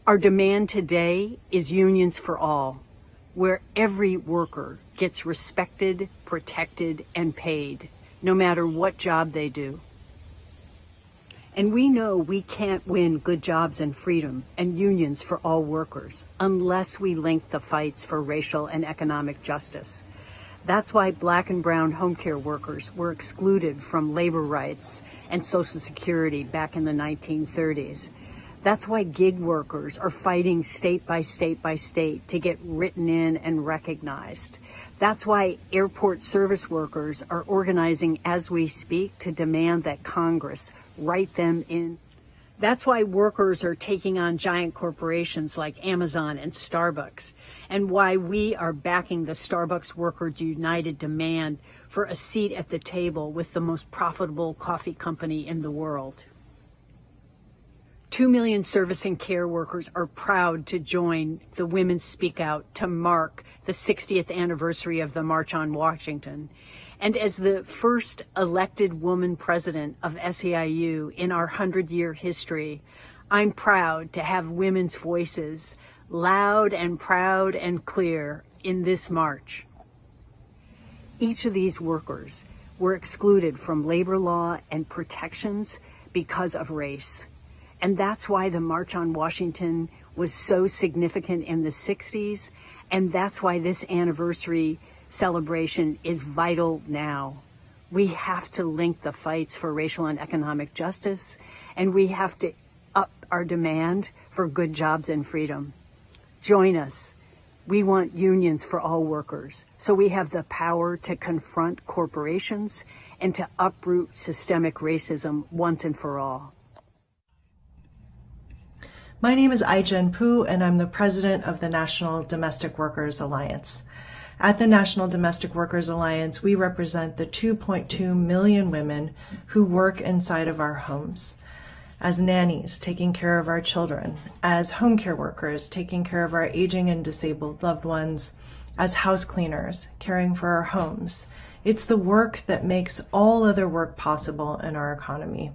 Our demand today is unions for all, where every worker gets respected, protected, and paid, no matter what job they do. And we know we can't win good jobs and freedom and unions for all workers unless we link the fights for racial and economic justice. That's why Black and brown home care workers were excluded from labor rights and Social Security back in the 1930s. That's why gig workers are fighting state by state by state to get written in and recognized. That's why airport service workers are organizing as we speak to demand that Congress write them in. That's why workers are taking on giant corporations like Amazon and Starbucks, and why we are backing the Starbucks Workers United demand for a seat at the table with the most profitable coffee company in the world. 2 million service and care workers are proud to join the Women Speak Out to mark the 60th anniversary of the March on Washington. And as the first elected woman president of SEIU in our 100-year history, I'm proud to have women's voices loud and proud and clear in this march. Each of these workers were excluded from labor law and protections because of race. And that's why the March on Washington was so significant in the 60s, and that's why this anniversary celebration is vital now. We have to link the fights for racial and economic justice, and we have to up our demand for good jobs and freedom. Join us. We want unions for all workers, so we have the power to confront corporations and to uproot systemic racism once and for all. My name is Ai-jen Poo, and I'm the president of the National Domestic Workers Alliance. At the National Domestic Workers Alliance, we represent the 2.2 million women who work inside of our homes, as nannies taking care of our children, as home care workers taking care of our aging and disabled loved ones, as house cleaners caring for our homes. It's the work that makes all other work possible in our economy.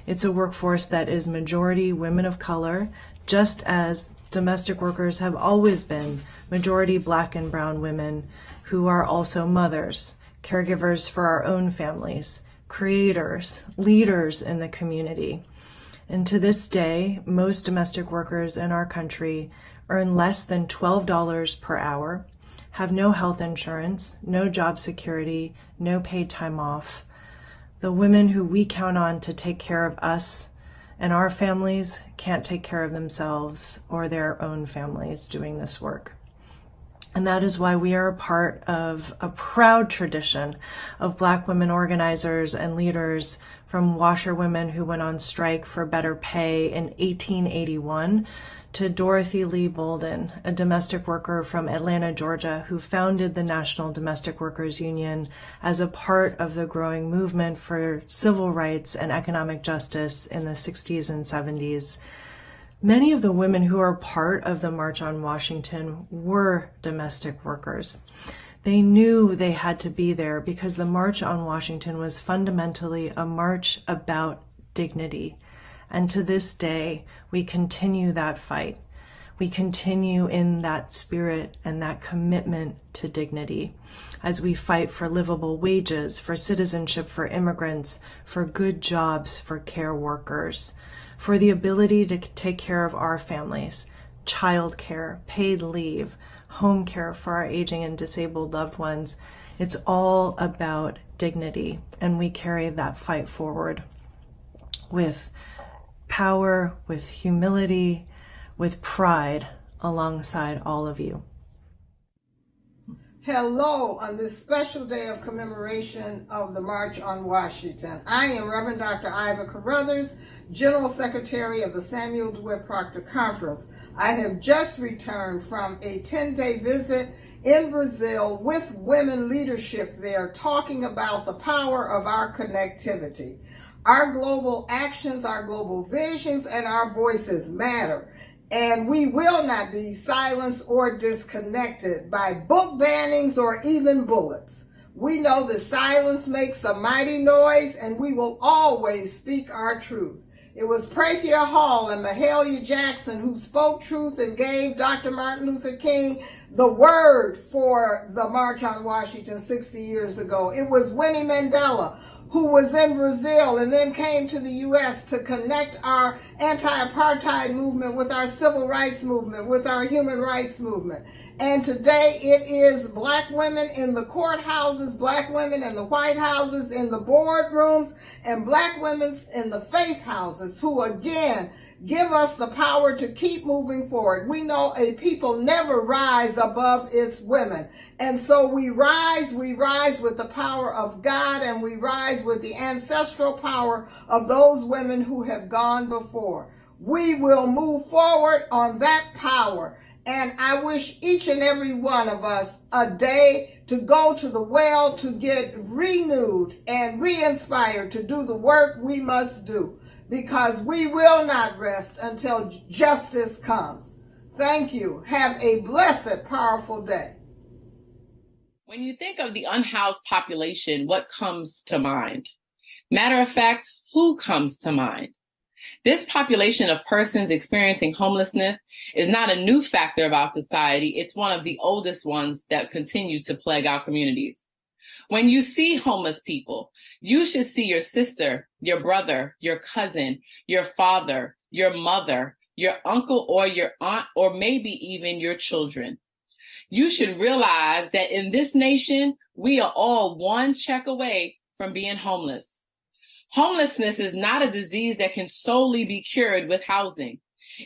It's a workforce that is majority women of color, just as domestic workers have always been majority Black and brown women who are also mothers, caregivers for our own families, creators, leaders in the community. And to this day, most domestic workers in our country earn less than $12 per hour, have no health insurance, no job security, no paid time off. The women who we count on to take care of us and our families can't take care of themselves or their own families doing this work. And that is why we are a part of a proud tradition of Black women organizers and leaders, from washerwomen who went on strike for better pay in 1881 to Dorothy Lee Bolden, a domestic worker from Atlanta, Georgia, who founded the National Domestic Workers Union as a part of the growing movement for civil rights and economic justice in the 60s and 70s. Many of the women who are part of the March on Washington were domestic workers. They knew they had to be there because the March on Washington was fundamentally a march about dignity. And to this day, we continue that fight. We continue in that spirit and that commitment to dignity as we fight for livable wages, for citizenship for immigrants, for good jobs for care workers, for the ability to take care of our families, childcare, paid leave, home care for our aging and disabled loved ones. It's all about dignity, and we carry that fight forward with power, with humility, with pride alongside all of you. Hello on this special day of commemoration of the March on Washington. I am Reverend Dr. Iva Carruthers, General Secretary of the Samuel DeWitt Proctor Conference. I have just returned from a 10-day visit in Brazil with women leadership there, talking about the power of our connectivity. Our global actions, our global visions, and our voices matter. And we will not be silenced or disconnected by book bannings or even bullets. We know that silence makes a mighty noise, and we will always speak our truth. It was Prathia Hall and Mahalia Jackson who spoke truth and gave Dr. Martin Luther King the word for the March on Washington 60 years ago. It was Winnie Mandela who was in Brazil and then came to the U.S. to connect our anti-apartheid movement with our civil rights movement, with our human rights movement. And today it is Black women in the courthouses, Black women in the White Houses, in the boardrooms, and Black women in the faith houses who again give us the power to keep moving forward. We know a people never rise above its women. And so we rise with the power of God, and we rise with the ancestral power of those women who have gone before. We will move forward on that power. And I wish each and every one of us a day to go to the well to get renewed and re-inspired to do the work we must do, because we will not rest until justice comes. Thank you. Have a blessed, powerful day. When you think of the unhoused population, what comes to mind? Matter of fact, who comes to mind? This population of persons experiencing homelessness is not a new factor of our society. It's one of the oldest ones that continue to plague our communities. When you see homeless people, you should see your sister, your brother, your cousin, your father, your mother, your uncle or your aunt, or maybe even your children. You should realize that in this nation, we are all one check away from being homeless. Homelessness is not a disease that can solely be cured with housing.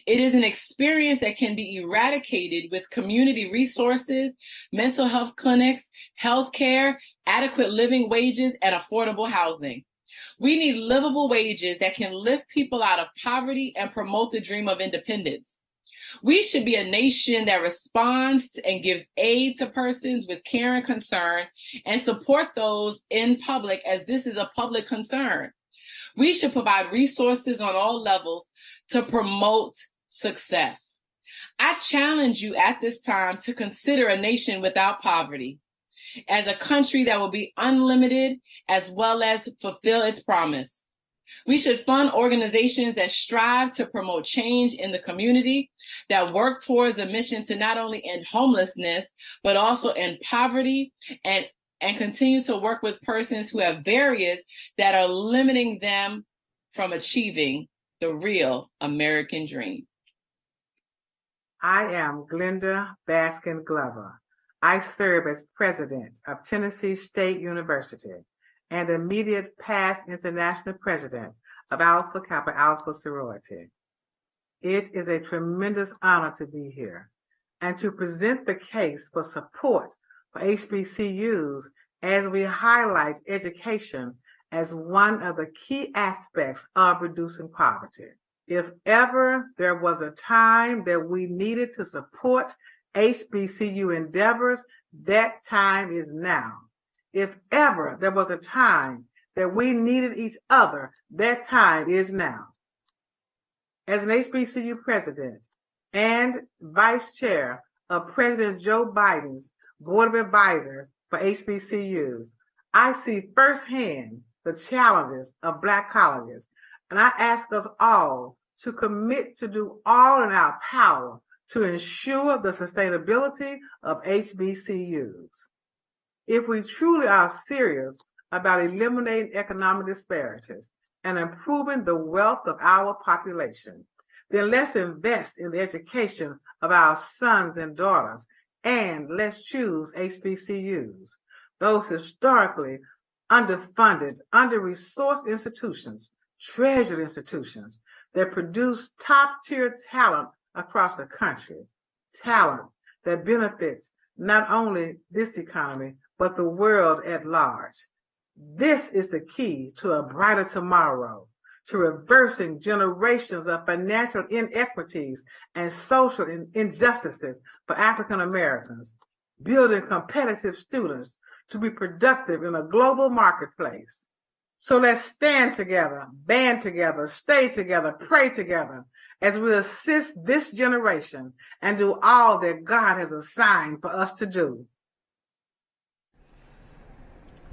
It is an experience that can be eradicated with community resources, mental health clinics, healthcare, adequate living wages, and affordable housing. We need livable wages that can lift people out of poverty and promote the dream of independence. We should be a nation that responds and gives aid to persons with care and concern and support those in public as this is a public concern. We should provide resources on all levels to promote success. I challenge you at this time to consider a nation without poverty as a country that will be unlimited as well as fulfill its promise. We should fund organizations that strive to promote change in the community, that work towards a mission to not only end homelessness, but also end poverty and continue to work with persons who have barriers that are limiting them from achieving the real American dream. I am Glenda Baskin Glover. I serve as president of Tennessee State University and immediate past international president of Alpha Kappa Alpha Sorority. It is a tremendous honor to be here and to present the case for support for HBCUs as we highlight education as one of the key aspects of reducing poverty. If ever there was a time that we needed to support HBCU endeavors, that time is now. If ever there was a time that we needed each other, that time is now. As an HBCU president and vice chair of President Joe Biden's Board of Advisors for HBCUs, I see firsthand the challenges of Black colleges, and I ask us all to commit to do all in our power to ensure the sustainability of HBCUs. If we truly are serious about eliminating economic disparities and improving the wealth of our population, then let's invest in the education of our sons and daughters, and let's choose HBCUs, those historically underfunded, under-resourced institutions, treasured institutions that produce top-tier talent across the country, talent that benefits not only this economy, but the world at large. This is the key to a brighter tomorrow, to reversing generations of financial inequities and social injustices for African Americans, building competitive students to be productive in a global marketplace. So let's stand together, band together, stay together, pray together as we assist this generation and do all that God has assigned for us to do.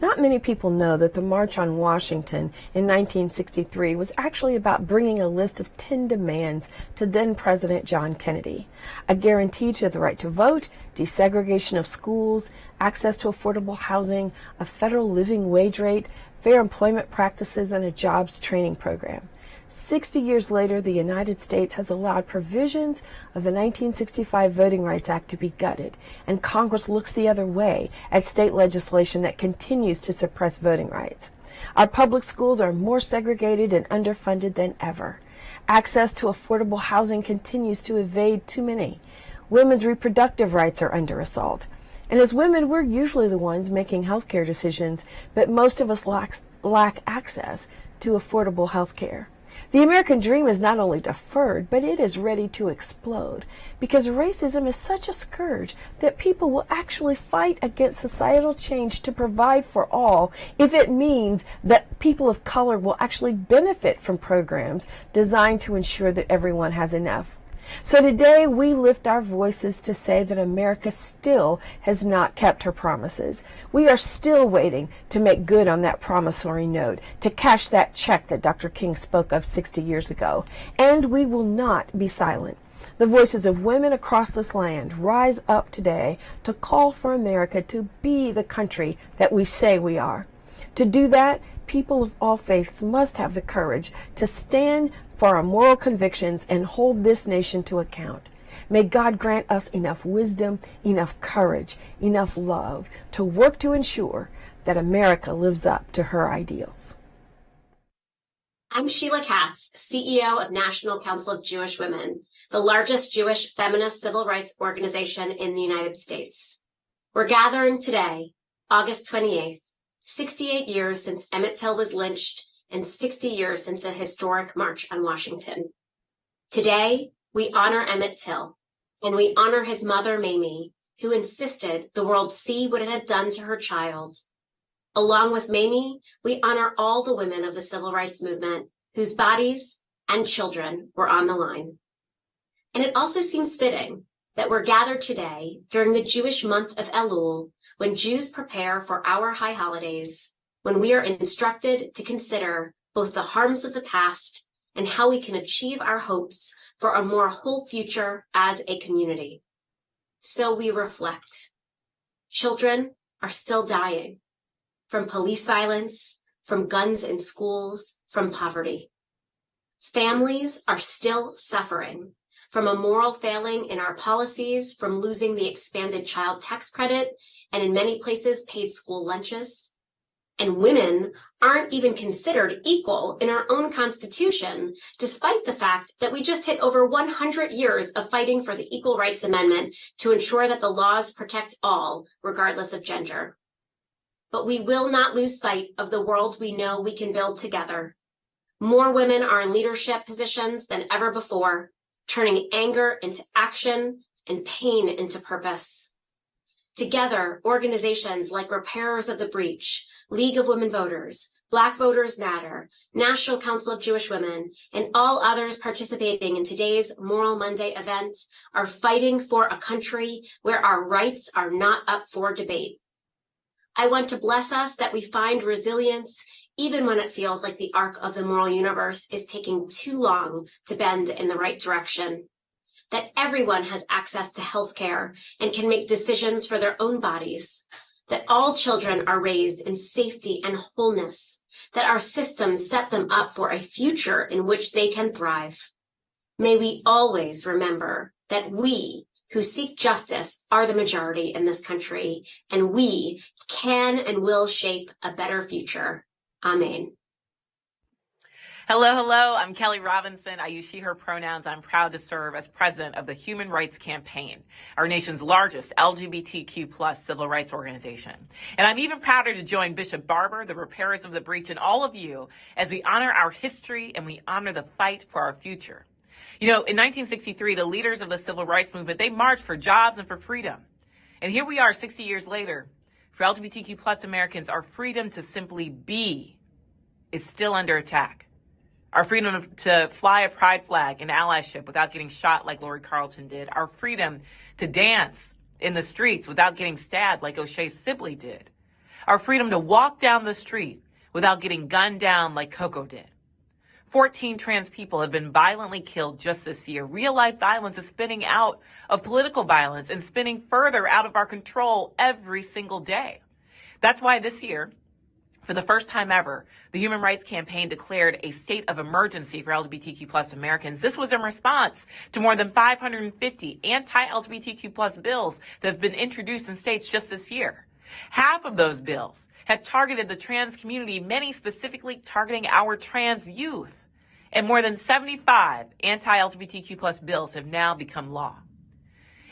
Not many people know that the March on Washington in 1963 was actually about bringing a list of 10 demands to then President John Kennedy. A guarantee to the right to vote, desegregation of schools, access to affordable housing, a federal living wage rate, fair employment practices, and a jobs training program. 60 years later, the United States has allowed provisions of the 1965 Voting Rights Act to be gutted, and Congress looks the other way at state legislation that continues to suppress voting rights. Our public schools are more segregated and underfunded than ever. Access to affordable housing continues to evade too many. Women's reproductive rights are under assault. And as women, we're usually the ones making healthcare decisions, but most of us lack access to affordable healthcare. The American dream is not only deferred, but it is ready to explode because racism is such a scourge that people will actually fight against societal change to provide for all if it means that people of color will actually benefit from programs designed to ensure that everyone has enough. So today we lift our voices to say that America still has not kept her promises. We are still waiting to make good on that promissory note, to cash that check that Dr. King spoke of 60 years ago. And we will not be silent. The voices of women across this land rise up today to call for America to be the country that we say we are. To do that, people of all faiths must have the courage to stand for our moral convictions and hold this nation to account. May God grant us enough wisdom, enough courage, enough love to work to ensure that America lives up to her ideals. I'm Sheila Katz, CEO of National Council of Jewish Women, the largest Jewish feminist civil rights organization in the United States. We're gathering today, August 28th, 68 years since Emmett Till was lynched and 60 years since the historic March on Washington. Today, we honor Emmett Till, and we honor his mother, Mamie, who insisted the world see what it had done to her child. Along with Mamie, we honor all the women of the civil rights movement whose bodies and children were on the line. And it also seems fitting that we're gathered today during the Jewish month of Elul, when Jews prepare for our high holidays, when we are instructed to consider both the harms of the past and how we can achieve our hopes for a more whole future as a community. So we reflect. Children are still dying from police violence, from guns in schools, from poverty. Families are still suffering from a moral failing in our policies, from losing the expanded child tax credit, and in many places paid school lunches. And women aren't even considered equal in our own Constitution, despite the fact that we just hit over 100 years of fighting for the Equal Rights Amendment to ensure that the laws protect all, regardless of gender. But we will not lose sight of the world we know we can build together. More women are in leadership positions than ever before, turning anger into action and pain into purpose. Together, organizations like Repairers of the Breach, League of Women Voters, Black Voters Matter, National Council of Jewish Women, and all others participating in today's Moral Monday event are fighting for a country where our rights are not up for debate. I want to bless us that we find resilience even when it feels like the arc of the moral universe is taking too long to bend in the right direction. That everyone has access to health care and can make decisions for their own bodies. That all children are raised in safety and wholeness. That our systems set them up for a future in which they can thrive. May we always remember that we who seek justice are the majority in this country, and we can and will shape a better future. Amen. Hello, hello. I'm Kelly Robinson. I use she, her pronouns. I'm proud to serve as president of the Human Rights Campaign, our nation's largest LGBTQ plus civil rights organization. And I'm even prouder to join Bishop Barber, the Repairers of the Breach, and all of you as we honor our history and we honor the fight for our future. You know, in 1963, the leaders of the civil rights movement, they marched for jobs and for freedom. And here we are 60 years later. For LGBTQ plus Americans, our freedom to simply be is still under attack. Our freedom to fly a pride flag in allyship without getting shot like Lori Carlton did. Our freedom to dance in the streets without getting stabbed like O'Shea Sibley did. Our freedom to walk down the street without getting gunned down like Coco did. 14 trans people have been violently killed just this year. Real-life violence is spinning out of political violence and spinning further out of our control every single day. That's why this year, for the first time ever, the Human Rights Campaign declared a state of emergency for LGBTQ plus Americans. This was in response to more than 550 anti-LGBTQ plus bills that have been introduced in states just this year. Half of those bills have targeted the trans community, many specifically targeting our trans youth. And more than 75 anti-LGBTQ plus bills have now become law.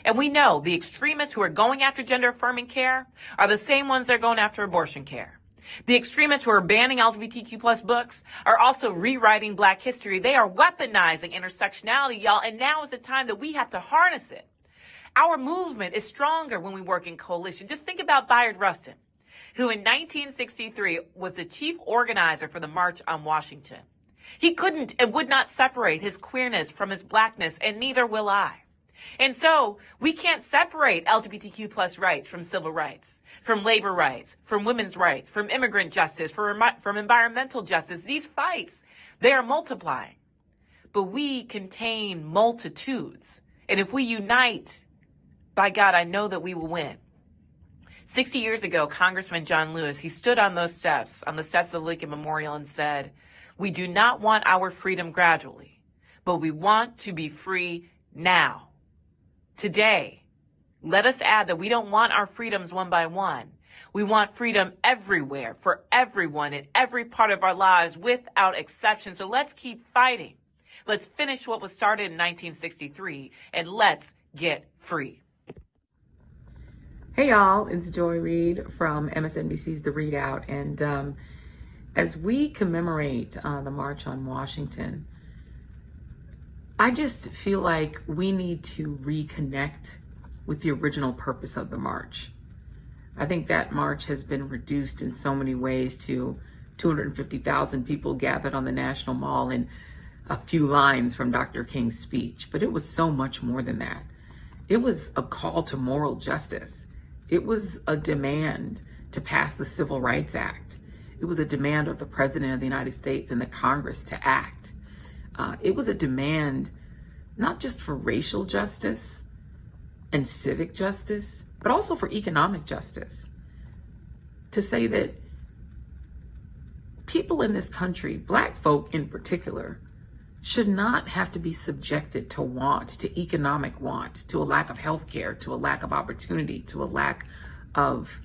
And we know the extremists who are going after gender-affirming care are the same ones that are going after abortion care. The extremists who are banning LGBTQ plus books are also rewriting Black history. They are weaponizing intersectionality, y'all, and now is the time that we have to harness it. Our movement is stronger when we work in coalition. Just think about Bayard Rustin, who in 1963 was the chief organizer for the March on Washington. He couldn't and would not separate his queerness from his blackness, and neither will I. And so we can't separate LGBTQ plus rights from civil rights, from labor rights, from women's rights, from immigrant justice, from environmental justice. These fights, they are multiplying. But we contain multitudes. And if we unite, by God, I know that we will win. 60 years ago, Congressman John Lewis, he stood on those steps, on the steps of the Lincoln Memorial, and said, "We do not want our freedom gradually, but we want to be free now." Today, let us add that we don't want our freedoms one by one. We want freedom everywhere, for everyone, in every part of our lives, without exception. So let's keep fighting. Let's finish what was started in 1963, and let's get free. Hey y'all, it's Joy Reid from MSNBC's The Readout, and as we commemorate the March on Washington, I just feel like we need to reconnect with the original purpose of the march. I think that march has been reduced in so many ways to 250,000 people gathered on the National Mall and a few lines from Dr. King's speech, but it was so much more than that. It was a call to moral justice. It was a demand to pass the Civil Rights Act. It was a demand of the President of the United States and the Congress to act. It was a demand not just for racial justice and civic justice, but also for economic justice. To say that people in this country, Black folk in particular, should not have to be subjected to want, to economic want, to a lack of health care, to a lack of opportunity, to a lack of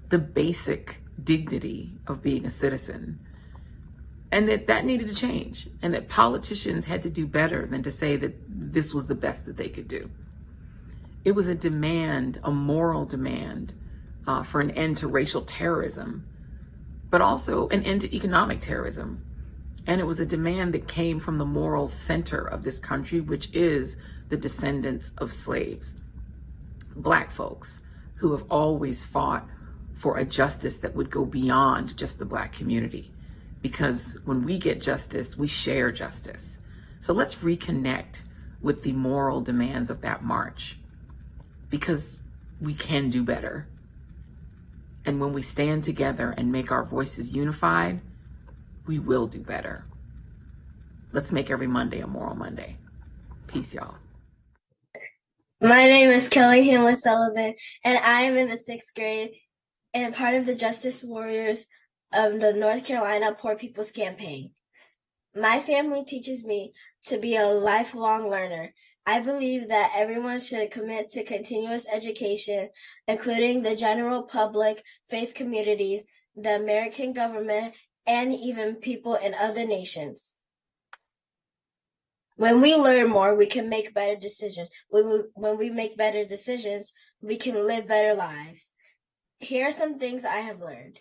the basic dignity of being a citizen. And that needed to change, and that politicians had to do better than to say that this was the best that they could do. It was a demand, a moral demand, for an end to racial terrorism, but also an end to economic terrorism. And it was a demand that came from the moral center of this country, which is the descendants of slaves, Black folks who have always fought for a justice that would go beyond just the Black community. Because when we get justice, we share justice. So let's reconnect with the moral demands of that march, because we can do better. And when we stand together and make our voices unified, we will do better. Let's make every Monday a Moral Monday. Peace, y'all. My name is Kelly Hamlin Sullivan, and I am in the 6th grade and part of the Justice Warriors of the North Carolina Poor People's Campaign. My family teaches me to be a lifelong learner. I believe that everyone should commit to continuous education, including the general public, faith communities, the American government, and even people in other nations. When we learn more, we can make better decisions. When we make better decisions, we can live better lives. Here are some things I have learned.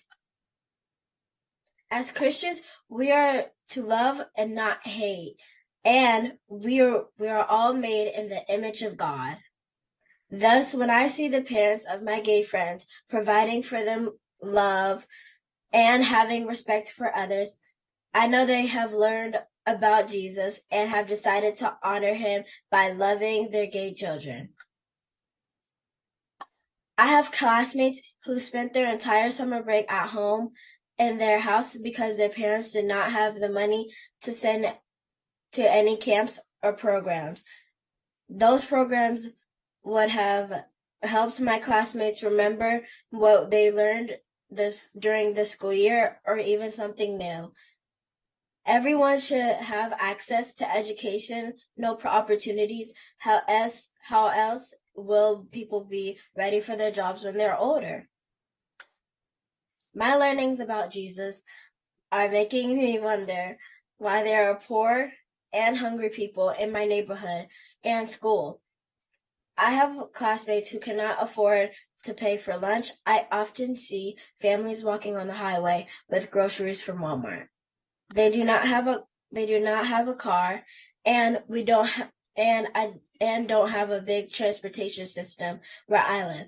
As Christians, we are to love and not hate, and we are all made in the image of God. Thus, when I see the parents of my gay friends providing for them love and having respect for others, I know they have learned about Jesus and have decided to honor him by loving their gay children. I have classmates who spent their entire summer break at home in their house because their parents did not have the money to send to any camps or programs. Those programs would have helped my classmates remember what they learned during the school year, or even something new. Everyone should have access to education, no opportunities. How else will people be ready for their jobs when they're older? My learnings about Jesus are making me wonder why there are poor and hungry people in my neighborhood and school. I have classmates who cannot afford to pay for lunch. I often see families walking on the highway with groceries from Walmart. They do not have a car, and don't have a big transportation system where I live.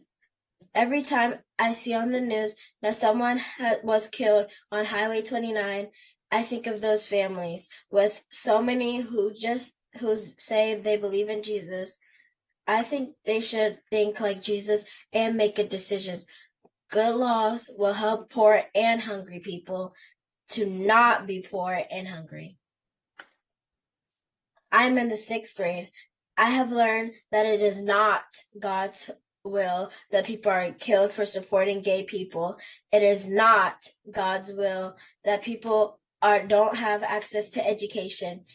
Every time I see on the news that someone was killed on Highway 29, I think of those families with so many who say they believe in Jesus. I think they should think like Jesus and make good decisions. Good laws will help poor and hungry people to not be poor and hungry. I'm in the 6th grade. I have learned that it is not God's will that people are killed for supporting gay people. It is not God's will that people don't have access to education,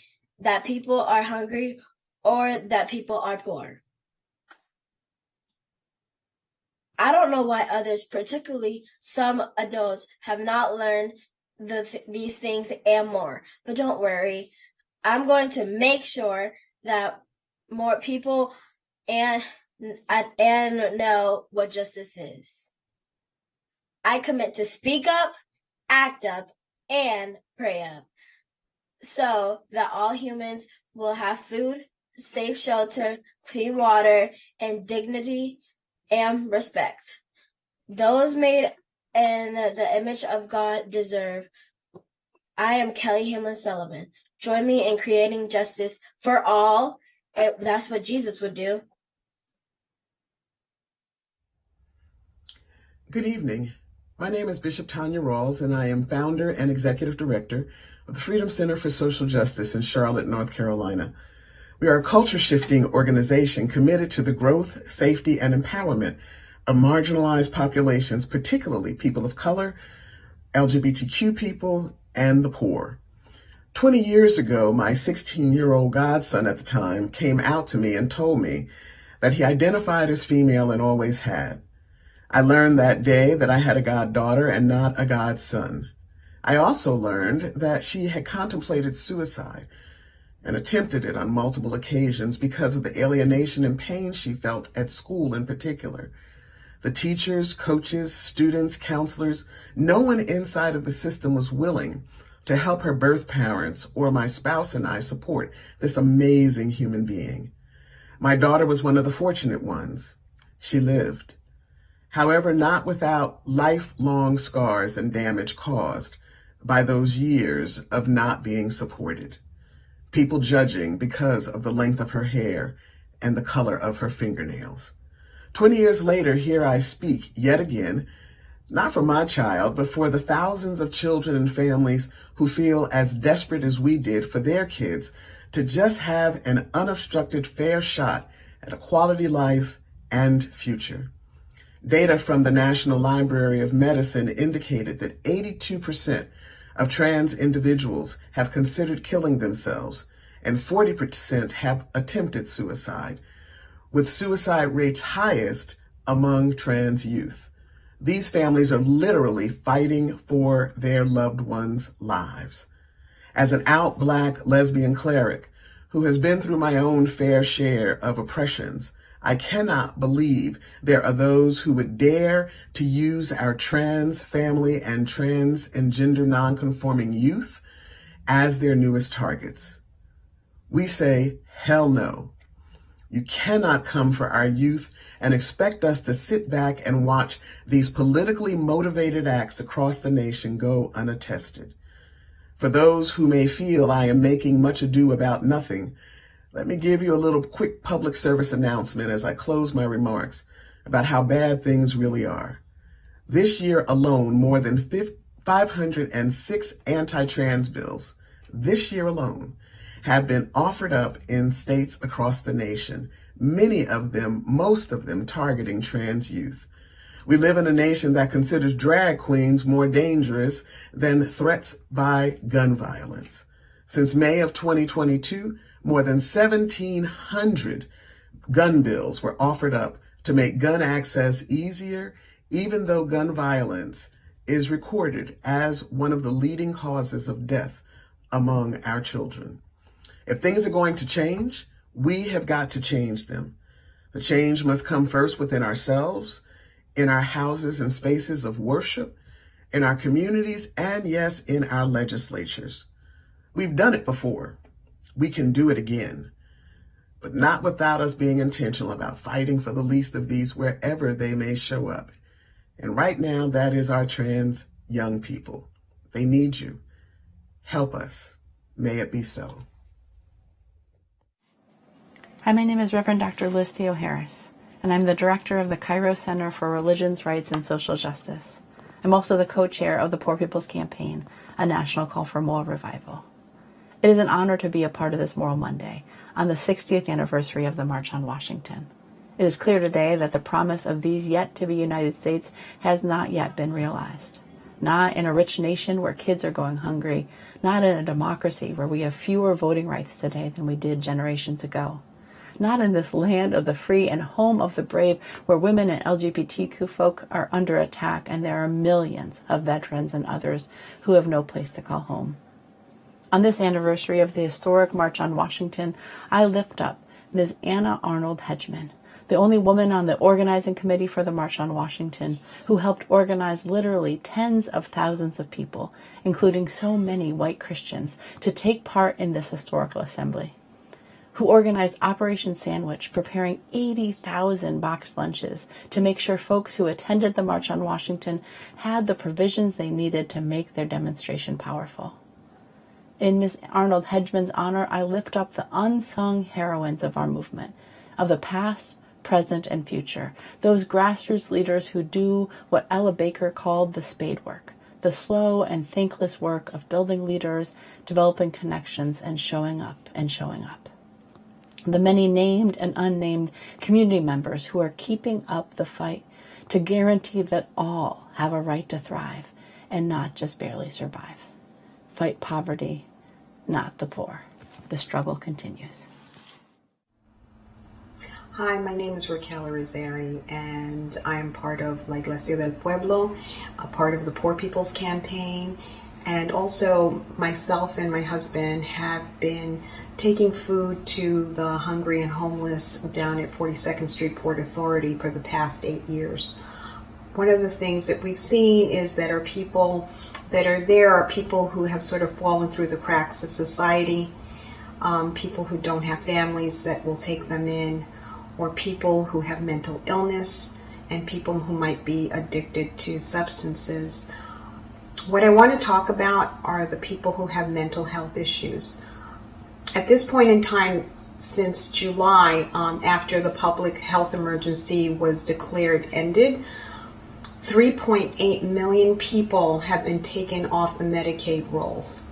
that people are hungry, or that people are poor. I don't know why others, particularly some adults, have not learned these things and more. But don't worry. I'm going to make sure that more people and know what justice is. I commit to speak up, act up, and pray up, so that all humans will have food, safe shelter, clean water, and dignity and respect. Those made in the image of God deserve. I am Kelly Hamlin Sullivan. Join me in creating justice for all. That's what Jesus would do. Good evening. My name is Bishop Tanya Rawls, and I am founder and executive director of the Freedom Center for Social Justice in Charlotte, North Carolina. We are a culture-shifting organization committed to the growth, safety, and empowerment of marginalized populations, particularly people of color, LGBTQ people, and the poor. 20 years ago, my 16-year-old godson at the time came out to me and told me that he identified as female and always had. I learned that day that I had a goddaughter and not a godson. I also learned that she had contemplated suicide and attempted it on multiple occasions because of the alienation and pain she felt at school in particular. The teachers, coaches, students, counselors, no one inside of the system was willing to help her birth parents or my spouse and I support this amazing human being. My daughter was one of the fortunate ones. She lived. However, not without lifelong scars and damage caused by those years of not being supported. People judging because of the length of her hair and the color of her fingernails. 20 years later, here I speak yet again, not for my child, but for the thousands of children and families who feel as desperate as we did for their kids to just have an unobstructed fair shot at a quality life and future. Data from the National Library of Medicine indicated that 82% of trans individuals have considered killing themselves, and 40% have attempted suicide, with suicide rates highest among trans youth. These families are literally fighting for their loved ones' lives. As an out Black lesbian cleric who has been through my own fair share of oppressions, I cannot believe there are those who would dare to use our trans family and trans and gender nonconforming youth as their newest targets. We say, hell no. You cannot come for our youth and expect us to sit back and watch these politically motivated acts across the nation go unattested. For those who may feel I am making much ado about nothing, let me give you a little quick public service announcement as I close my remarks about how bad things really are. This year alone, more than 506 anti-trans bills, this year alone, have been offered up in states across the nation, many of them, most of them, targeting trans youth. We live in a nation that considers drag queens more dangerous than threats by gun violence. Since May of 2022, more than 1,700 gun bills were offered up to make gun access easier, even though gun violence is recorded as one of the leading causes of death among our children. If things are going to change, we have got to change them. The change must come first within ourselves, in our houses and spaces of worship, in our communities, and yes, in our legislatures. We've done it before. We can do it again, but not without us being intentional about fighting for the least of these wherever they may show up. And right now, that is our trans young people. They need you. Help us. May it be so. Hi, my name is Reverend Dr. Liz Theo Harris, and I'm the director of the Cairo Center for Religions, Rights, and Social Justice. I'm also the co-chair of the Poor People's Campaign, a national call for moral revival. It is an honor to be a part of this Moral Monday on the 60th anniversary of the March on Washington. It is clear today that the promise of these yet-to-be United States has not yet been realized. Not in a rich nation where kids are going hungry, not in a democracy where we have fewer voting rights today than we did generations ago. Not in this land of the free and home of the brave where women and LGBTQ folk are under attack and there are millions of veterans and others who have no place to call home. On this anniversary of the historic March on Washington, I lift up Ms. Anna Arnold Hedgeman, the only woman on the organizing committee for the March on Washington, who helped organize literally tens of thousands of people, including so many white Christians, to take part in this historical assembly, who organized Operation Sandwich, preparing 80,000 boxed lunches to make sure folks who attended the March on Washington had the provisions they needed to make their demonstration powerful. In Ms. Arnold Hedgeman's honor, I lift up the unsung heroines of our movement, of the past, present, and future, those grassroots leaders who do what Ella Baker called the spade work, the slow and thankless work of building leaders, developing connections, and showing up and showing up. The many named and unnamed community members who are keeping up the fight to guarantee that all have a right to thrive and not just barely survive. Fight poverty, not the poor. The struggle continues. Hi, my name is Raquel Rizari, and I am part of La Iglesia del Pueblo, a part of the Poor People's Campaign, and also myself and my husband have been taking food to the hungry and homeless down at 42nd Street Port Authority for the past 8 years. One of the things that we've seen is that our people that are there are people who have sort of fallen through the cracks of society, people who don't have families that will take them in, or people who have mental illness, and people who might be addicted to substances. What I want to talk about are the people who have mental health issues. At this point in time, since July, after the public health emergency was declared ended, 3.8 million people have been taken off the Medicaid rolls.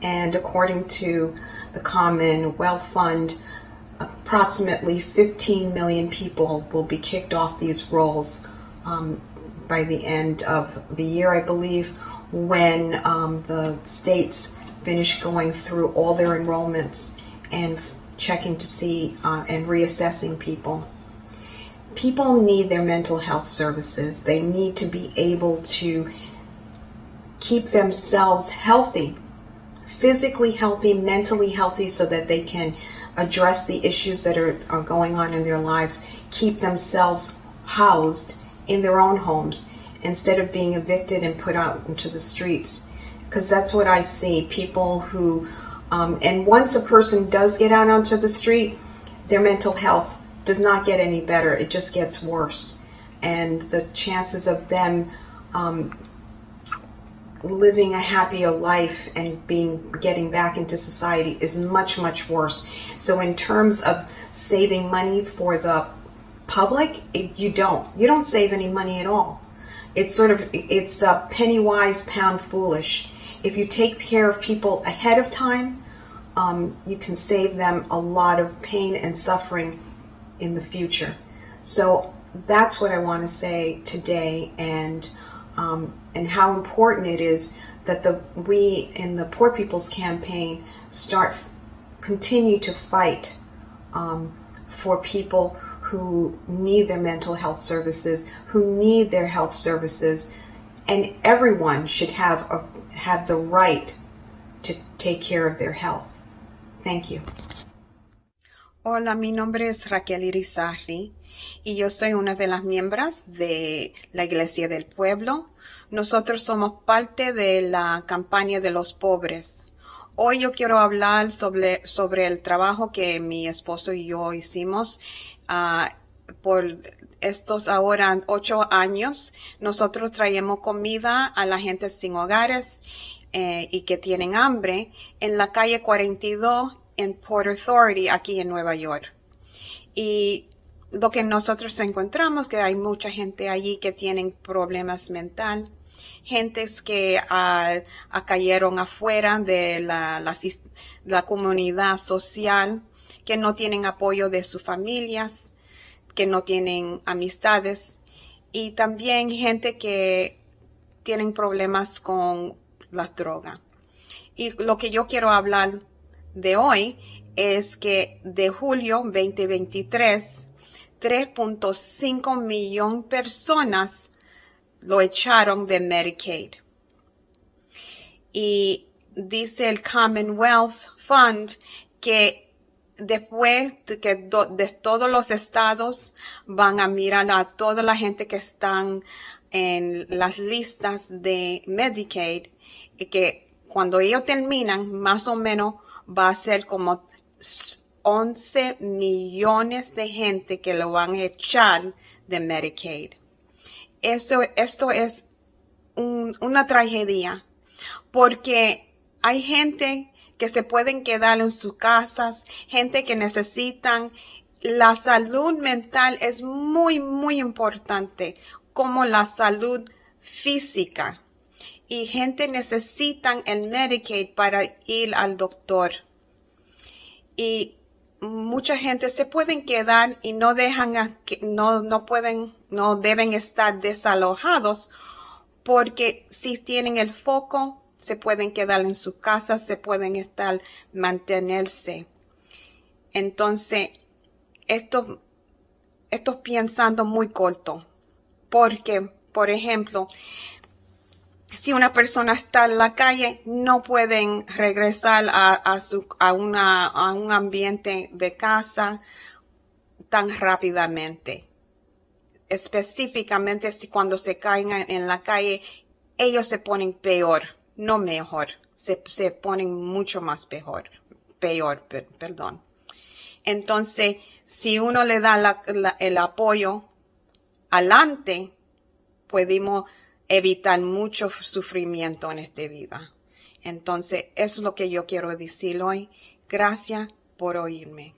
And according to the Commonwealth Fund, approximately 15 million people will be kicked off these rolls by the end of the year, I believe, when the states finish going through all their enrollments and checking to see and reassessing people. People need their mental health services. They need to be able to keep themselves healthy, physically healthy, mentally healthy, so that they can address the issues that are going on in their lives, keep themselves housed in their own homes instead of being evicted and put out into the streets. Because that's what I see, people who, and once a person does get out onto the street, their mental health does not get any better, it just gets worse. And the chances of them living a happier life and getting back into society is much, much worse. So in terms of saving money for the public, you don't save any money at all. It's a penny wise, pound foolish. If you take care of people ahead of time, you can save them a lot of pain and suffering in the future. So that's what I want to say today, and how important it is that we in the Poor People's Campaign continue to fight for people who need their mental health services, who need their health services, and everyone should have the right to take care of their health. Thank you. Hola, mi nombre es Raquel Irizarry y yo soy una de las miembros de la Iglesia del Pueblo. Nosotros somos parte de la campaña de los pobres. Hoy yo quiero hablar sobre el trabajo que mi esposo y yo hicimos por estos ahora 8 años. Nosotros traemos comida a la gente sin hogares y que tienen hambre en la calle 42 en Port Authority, aquí en Nueva York. Y lo que nosotros encontramos que hay mucha gente allí que tienen problemas mentales, gentes que cayeron afuera de la comunidad social, que no tienen apoyo de sus familias, que no tienen amistades, y también gente que tienen problemas con las drogas. Y lo que yo quiero hablar de hoy es que de julio 2023, 3.5 millones de personas lo echaron de Medicaid. Y dice el Commonwealth Fund que después de todos los estados van a mirar a toda la gente que están en las listas de Medicaid, y que cuando ellos terminan, más o menos va a ser como 11 millones de gente que lo van a echar de Medicaid. Esto es una tragedia, porque hay gente que se pueden quedar en sus casas, gente que necesitan. La salud mental es muy, muy importante, como la salud física. Y gente necesitan el Medicaid para ir al doctor. Y mucha gente se pueden quedar y no deben estar desalojados, porque si tienen el foco, se pueden quedar en sus casas, se pueden mantenerse. Entonces, esto pensando muy corto, porque, por ejemplo, si una persona está en la calle, no pueden regresar a un ambiente de casa tan rápidamente. Específicamente si cuando se caen en la calle, ellos se ponen peor, no mejor. Se ponen mucho más peor. Entonces, si uno le da el apoyo adelante, podemos evitar mucho sufrimiento en esta vida. Entonces, eso es lo que yo quiero decir hoy. Gracias por oírme.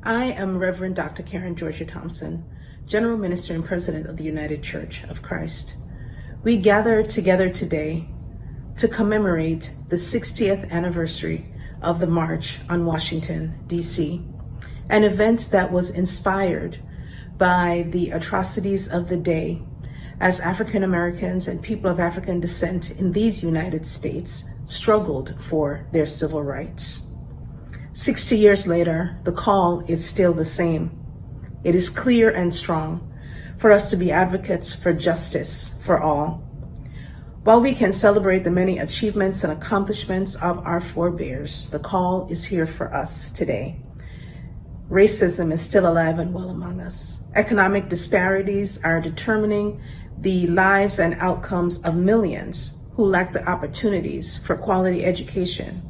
I am Reverend Dr. Karen Georgia Thompson, General Minister and President of the United Church of Christ. We gather together today to commemorate the 60th anniversary of the March on Washington, D.C., an event that was inspired by the atrocities of the day as African Americans and people of African descent in these United States struggled for their civil rights. 60 years later, the call is still the same. It is clear and strong for us to be advocates for justice for all. While we can celebrate the many achievements and accomplishments of our forebears, the call is here for us today. Racism is still alive and well among us. Economic disparities are determining the lives and outcomes of millions who lack the opportunities for quality education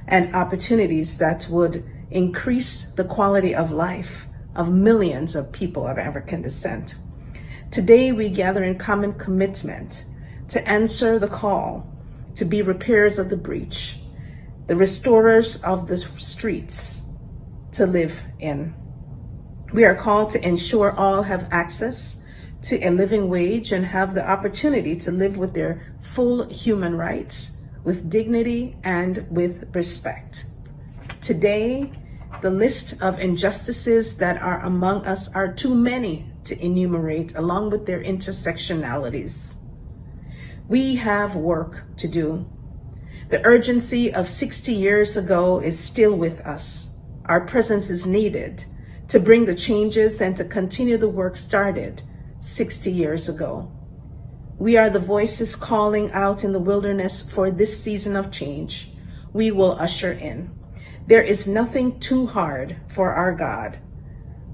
and opportunities that would increase the quality of life of millions of people of African descent. Today, we gather in common commitment to answer the call to be repairers of the breach, the restorers of the streets to live in. We are called to ensure all have access to a living wage and have the opportunity to live with their full human rights, with dignity and with respect. Today, the list of injustices that are among us are too many to enumerate, along with their intersectionalities. We have work to do. The urgency of 60 years ago is still with us. Our presence is needed to bring the changes and to continue the work started 60 years ago. We are the voices calling out in the wilderness for this season of change. We will usher in. There is nothing too hard for our God.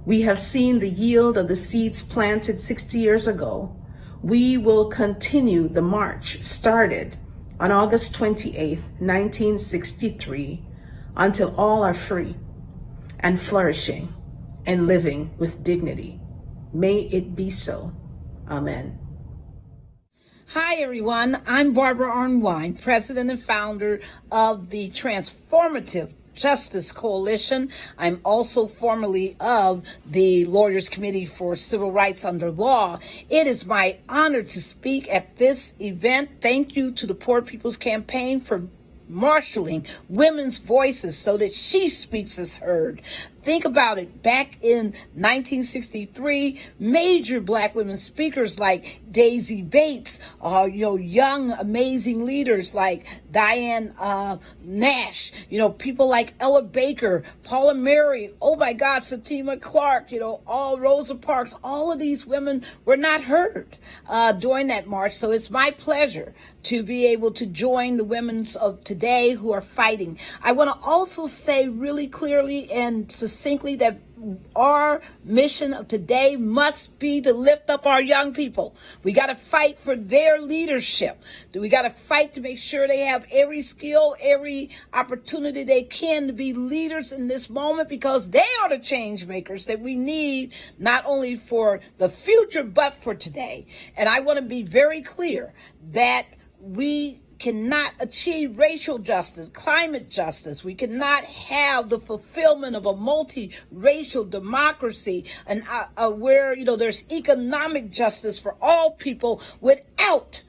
We have seen the yield of the seeds planted 60 years ago. We will continue the march started on August 28th, 1963, until all are free and flourishing and living with dignity. May it be so. Amen. Hi, everyone. I'm Barbara Arnwine, president and founder of the Transformative Justice Coalition. I'm also formerly of the Lawyers Committee for Civil Rights Under Law. It is my honor to speak at this event. Thank you to the Poor People's Campaign for marshaling women's voices so that she speaks as heard. Think about it. Back in 1963, major Black women speakers like Daisy Bates, young, amazing leaders like Diane Nash, people like Ella Baker, Paula Mary, oh my God, Satima Clark, all Rosa Parks, all of these women were not heard during that march. So it's my pleasure to be able to join the women of today who are fighting. I want to also say really clearly and succinctly that our mission of today must be to lift up our young people. We got to fight for their leadership. We got to fight to make sure they have every skill, every opportunity they can to be leaders in this moment, because they are the change makers that we need, not only for the future, but for today. And I want to be very clear that we cannot achieve racial justice, climate justice. We cannot have the fulfillment of a multi-racial democracy and where there's economic justice for all people without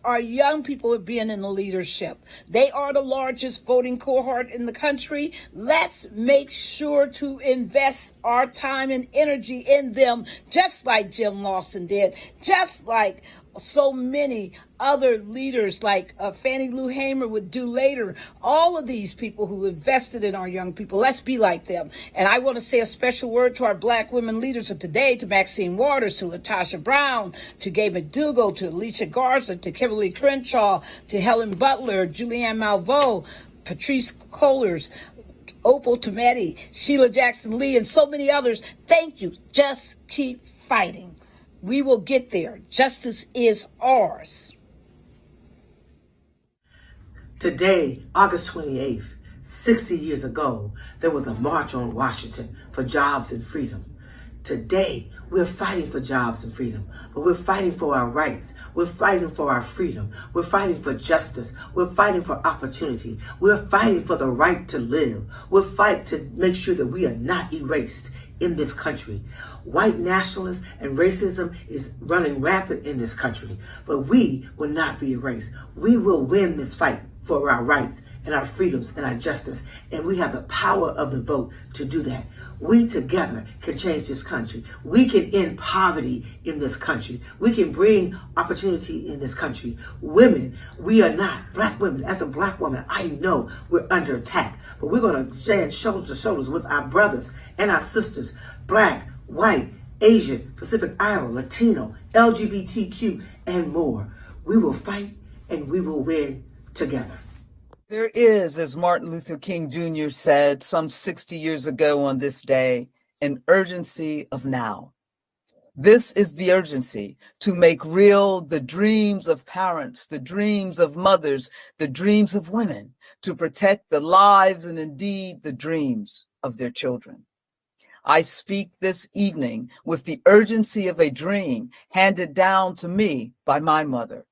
our young people being in the leadership. They are the largest voting cohort in the country. Let's make sure to invest our time and energy in them, just like Jim Lawson did, just like so many other leaders like Fannie Lou Hamer would do later. All of these people who invested in our young people, let's be like them. And I want to say a special word to our Black women leaders of today, to Maxine Waters, to Latasha Brown, to Gay McDougall, to Alicia Garza, to Kimberly Crenshaw, to Helen Butler, Julianne Malveaux, Patrice Kohlers, Opal Tometi, Sheila Jackson Lee, and so many others. Thank you. Just keep fighting. We will get there. Justice is ours. Today, August 28th, 60 years ago, there was a march on Washington for jobs and freedom. Today, we're fighting for jobs and freedom, but we're fighting for our rights. We're fighting for our freedom. We're fighting for justice. We're fighting for opportunity. We're fighting for the right to live. We're fighting to make sure that we are not erased in this country. White nationalism and racism is running rampant in this country, but we will not be erased. We will win this fight for our rights and our freedoms and our justice, and we have the power of the vote to do that. We together can change this country. We can end poverty in this country. We can bring opportunity in this country. Women, we are not, Black women, as a Black woman, I know we're under attack, but we're going to stand shoulder to shoulders with our brothers and our sisters, Black, white, Asian, Pacific Islander, Latino, LGBTQ, and more. We will fight and we will win together. There is, as Martin Luther King Jr. said some 60 years ago on this day, an urgency of now. This is the urgency to make real the dreams of parents, the dreams of mothers, the dreams of women, to protect the lives and indeed the dreams of their children. I speak this evening with the urgency of a dream handed down to me by my mother.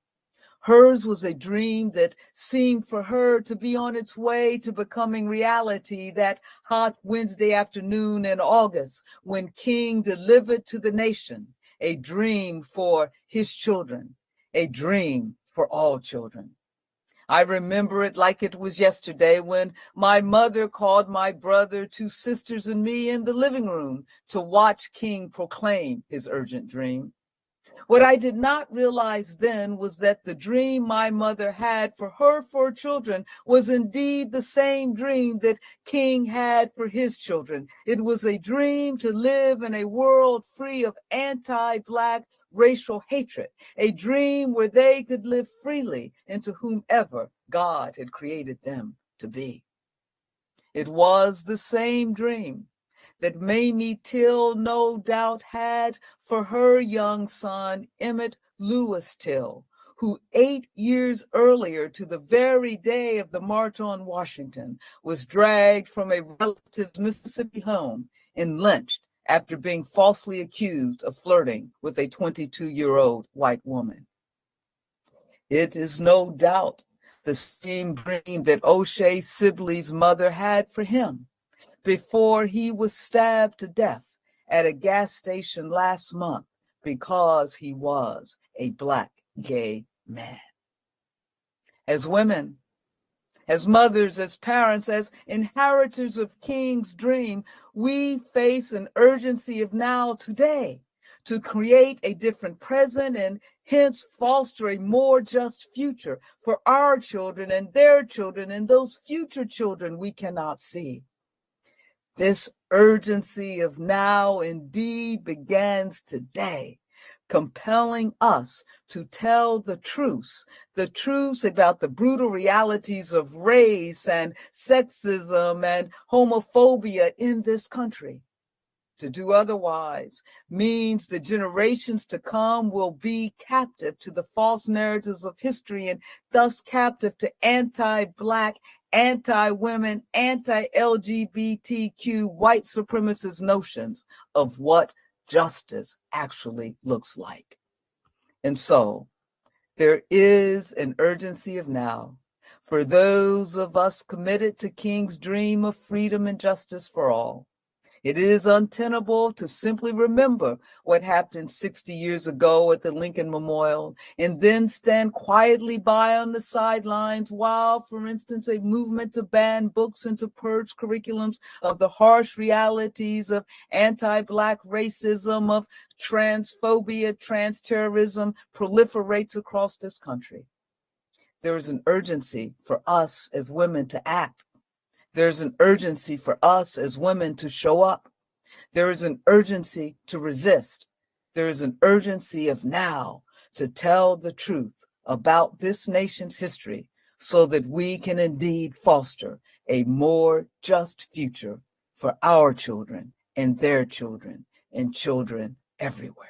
Hers was a dream that seemed for her to be on its way to becoming reality that hot Wednesday afternoon in August when King delivered to the nation a dream for his children, a dream for all children. I remember it like it was yesterday when my mother called my brother, two sisters, and me in the living room to watch King proclaim his urgent dream. What I did not realize then was that the dream my mother had for her four children was indeed the same dream that King had for his children. It was a dream to live in a world free of anti-Black racial hatred, a dream where they could live freely into whomever God had created them to be. It was the same dream that Mamie Till no doubt had for her young son, Emmett Lewis Till, who 8 years earlier to the very day of the March on Washington was dragged from a relative's Mississippi home and lynched after being falsely accused of flirting with a 22-year-old white woman. It is no doubt the same dream that O'Shea Sibley's mother had for him before he was stabbed to death at a gas station last month because he was a Black gay man. As women, as mothers, as parents, as inheritors of King's dream, we face an urgency of now, today, to create a different present and hence foster a more just future for our children and their children and those future children we cannot see. This urgency of now indeed begins today, compelling us to tell the truths about the brutal realities of race and sexism and homophobia in this country. To do otherwise means the generations to come will be captive to the false narratives of history and thus captive to anti-Black, anti-women, anti-LGBTQ white supremacist notions of what justice actually looks like. And so there is an urgency of now for those of us committed to King's dream of freedom and justice for all. It is untenable to simply remember what happened 60 years ago at the Lincoln Memorial and then stand quietly by on the sidelines while, for instance, a movement to ban books and to purge curriculums of the harsh realities of anti-Black racism, of transphobia, trans-terrorism proliferates across this country. There is an urgency for us as women to act. There's an urgency for us as women to show up. There is an urgency to resist. There is an urgency of now to tell the truth about this nation's history so that we can indeed foster a more just future for our children and their children and children everywhere.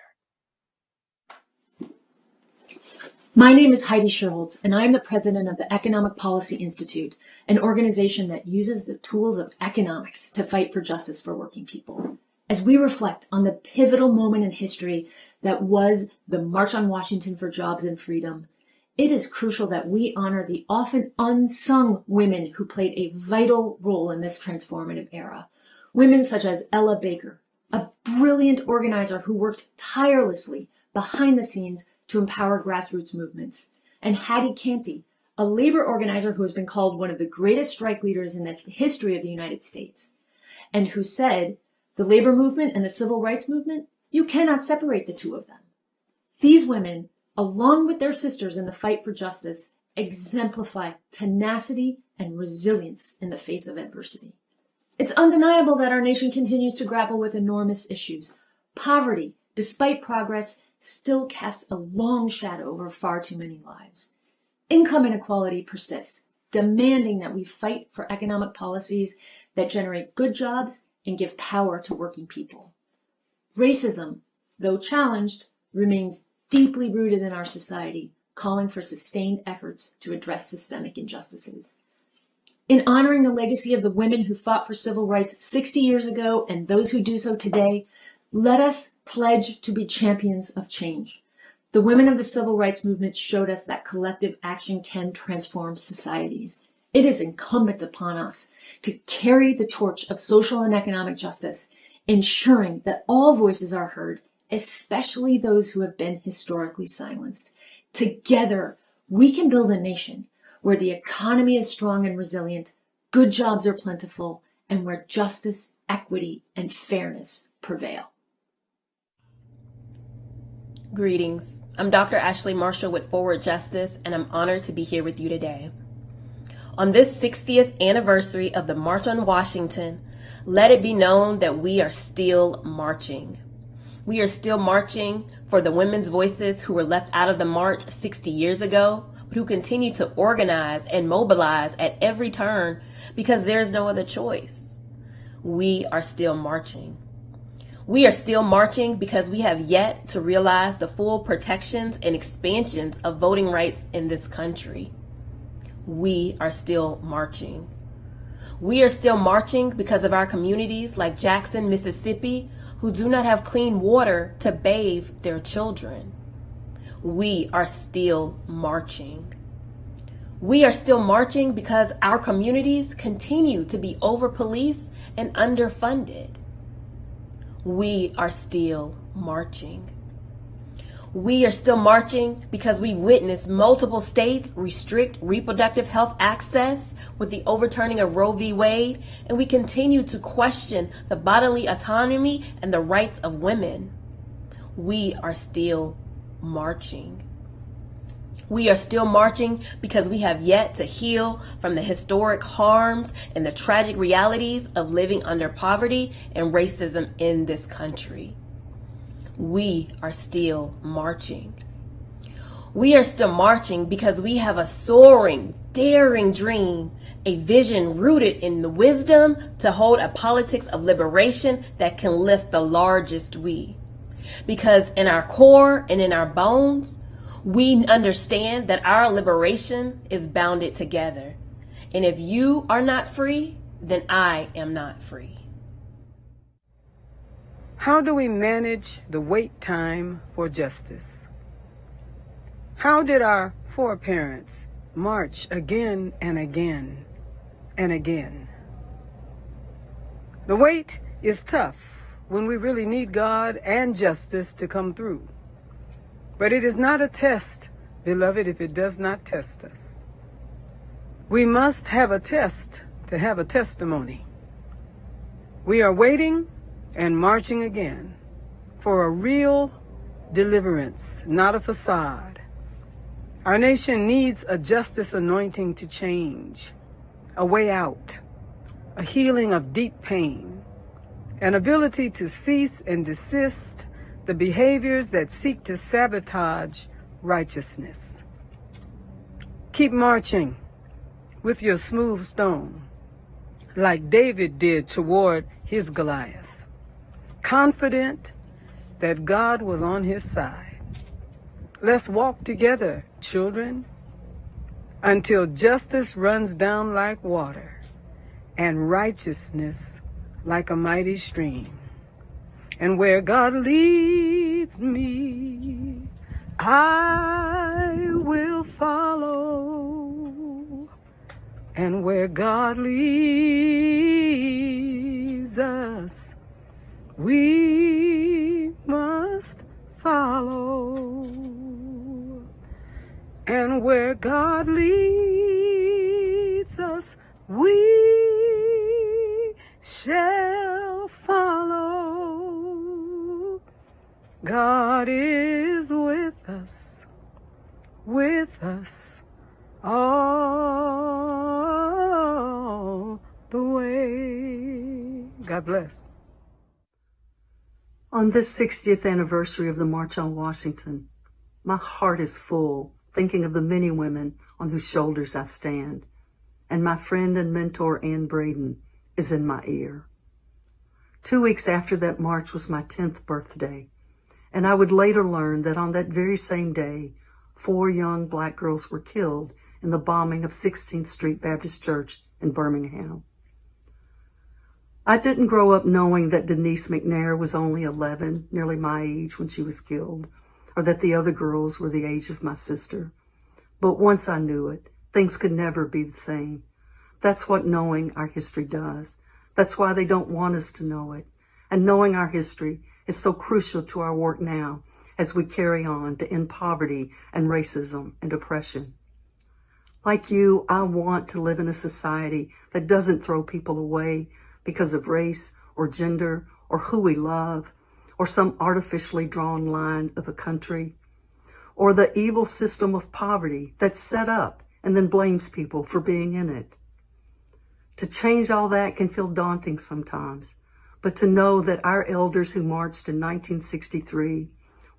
My name is Heidi Sherholtz, and I am the president of the Economic Policy Institute, an organization that uses the tools of economics to fight for justice for working people. As we reflect on the pivotal moment in history that was the March on Washington for Jobs and Freedom, it is crucial that we honor the often unsung women who played a vital role in this transformative era. Women such as Ella Baker, a brilliant organizer who worked tirelessly behind the scenes to empower grassroots movements, and Hattie Canty, a labor organizer who has been called one of the greatest strike leaders in the history of the United States, and who said, the labor movement and the civil rights movement, you cannot separate the two of them. These women, along with their sisters in the fight for justice, exemplify tenacity and resilience in the face of adversity. It's undeniable that our nation continues to grapple with enormous issues. Poverty, despite progress, still casts a long shadow over far too many lives. Income inequality persists, demanding that we fight for economic policies that generate good jobs and give power to working people. Racism, though challenged, remains deeply rooted in our society, calling for sustained efforts to address systemic injustices. In honoring the legacy of the women who fought for civil rights 60 years ago and those who do so today, let us pledge to be champions of change. The women of the civil rights movement showed us that collective action can transform societies. It is incumbent upon us to carry the torch of social and economic justice, ensuring that all voices are heard, especially those who have been historically silenced. Together, we can build a nation where the economy is strong and resilient, good jobs are plentiful, and where justice, equity, and fairness prevail. Greetings. I'm Dr. Ashley Marshall with Forward Justice, and I'm honored to be here with you today. On this 60th anniversary of the March on Washington, let it be known that we are still marching. We are still marching for the women's voices who were left out of the march 60 years ago, but who continue to organize and mobilize at every turn because there's no other choice. We are still marching. We are still marching because we have yet to realize the full protections and expansions of voting rights in this country. We are still marching. We are still marching because of our communities like Jackson, Mississippi, who do not have clean water to bathe their children. we are still marching. We are still marching because our communities continue to be over-policed and underfunded. We are still marching. We are still marching because we witnessed multiple states restrict reproductive health access with the overturning of Roe v. Wade, and we continue to question the bodily autonomy and the rights of women. We are still marching. We are still marching because we have yet to heal from the historic harms and the tragic realities of living under poverty and racism in this country. We are still marching. We are still marching because we have a soaring, daring dream, a vision rooted in the wisdom to hold a politics of liberation that can lift the largest we. Because in our core and in our bones, we understand that our liberation is bounded together. And if you are not free, then I am not free. How do we manage the wait time for justice? How did our foreparents march again and again and again? The wait is tough when we really need God and justice to come through. But it is not a test, beloved, if it does not test us. We must have a test to have a testimony. We are waiting and marching again for a real deliverance, not a facade. Our nation needs a justice anointing to change, a way out, a healing of deep pain, an ability to cease and desist the behaviors that seek to sabotage righteousness. Keep marching with your smooth stone, like David did toward his Goliath, confident that God was on his side. Let's walk together, children, until justice runs down like water and righteousness like a mighty stream. And where God leads me, I will follow. And where God leads us, we must follow. And where God leads us, we shall follow. God is with us all the way. God bless. On this 60th anniversary of the March on Washington, my heart is full thinking of the many women on whose shoulders I stand, and my friend and mentor Ann Braden is in my ear. 2 weeks after that march was my 10th birthday, and I would later learn that on that very same day, 4 young black girls were killed in the bombing of 16th Street Baptist Church in Birmingham. I didn't grow up knowing that Denise McNair was only 11, nearly my age when she was killed, or that the other girls were the age of my sister. But once I knew it, things could never be the same. That's what knowing our history does. That's why they don't want us to know it. And knowing our history is so crucial to our work now as we carry on to end poverty and racism and oppression. Like you, I want to live in a society that doesn't throw people away because of race or gender or who we love or some artificially drawn line of a country or the evil system of poverty that's set up and then blames people for being in it. To change all that can feel daunting sometimes, but to know that our elders who marched in 1963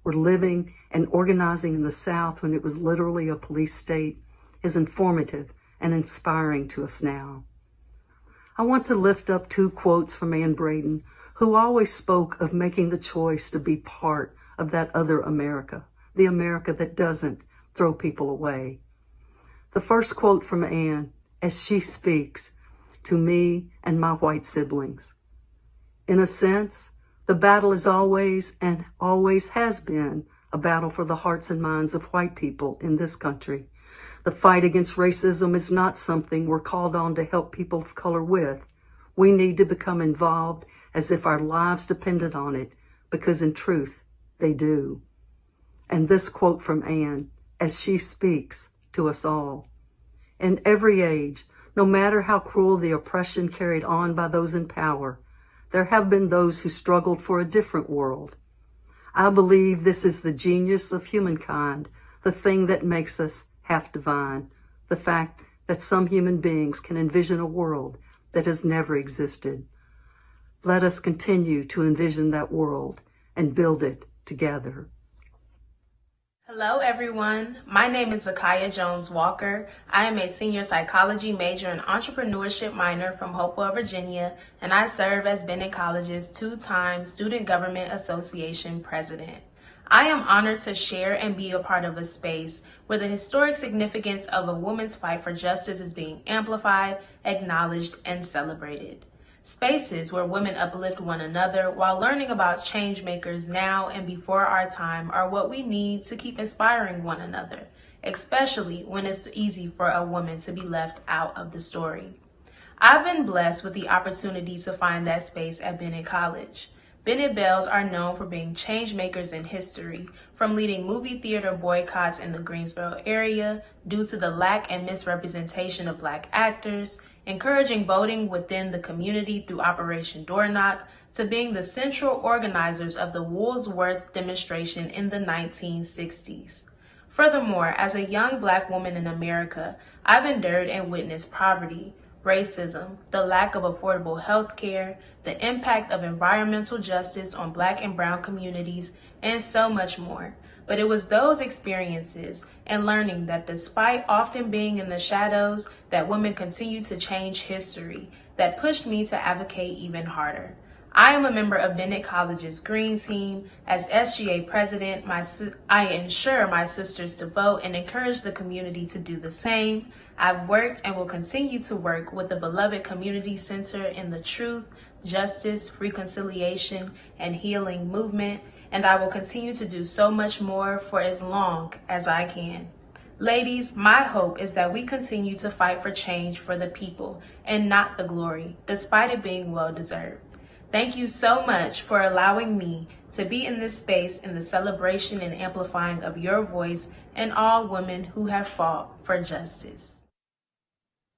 were living and organizing in the South when it was literally a police state is informative and inspiring to us now. I want to lift up 2 quotes from Ann Braden, who always spoke of making the choice to be part of that other America, the America that doesn't throw people away. The first quote from Ann, as she speaks to me and my white siblings. In a sense, the battle is always and always has been a battle for the hearts and minds of white people in this country. The fight against racism is not something we're called on to help people of color with. We need to become involved as if our lives depended on it, because in truth, they do. And this quote from Anne, as she speaks to us all. In every age, no matter how cruel the oppression carried on by those in power, there have been those who struggled for a different world. I believe this is the genius of humankind, the thing that makes us half divine, the fact that some human beings can envision a world that has never existed. Let us continue to envision that world and build it together. Hello, everyone. My name is Zakaya Jones Walker. I am a senior psychology major and entrepreneurship minor from Hopewell, Virginia, and I serve as Bennett College's two-time Student Government Association president. I am honored to share and be a part of a space where the historic significance of a woman's fight for justice is being amplified, acknowledged, and celebrated. Spaces where women uplift one another while learning about change makers now and before our time are what we need to keep inspiring one another, especially when it's easy for a woman to be left out of the story. I've been blessed with the opportunity to find that space at Bennett College. Bennett Bells are known for being change makers in history, from leading movie theater boycotts in the Greensboro area due to the lack and misrepresentation of Black actors, encouraging voting within the community through Operation Door Knock, to being the central organizers of the Woolsworth demonstration in the 1960s. Furthermore, as a young Black woman in America, I've endured and witnessed poverty, racism, the lack of affordable health care, the impact of environmental justice on Black and brown communities, and so much more. But it was those experiences and learning that despite often being in the shadows, that women continue to change history that pushed me to advocate even harder. I am a member of Bennett College's Green Team. As SGA president, I ensure my sisters to vote and encourage the community to do the same. I've worked and will continue to work with the beloved community center in the Truth, Justice, Reconciliation, and Healing movement, and I will continue to do so much more for as long as I can. Ladies, my hope is that we continue to fight for change for the people and not the glory, despite it being well-deserved. Thank you so much for allowing me to be in this space in the celebration and amplifying of your voice and all women who have fought for justice.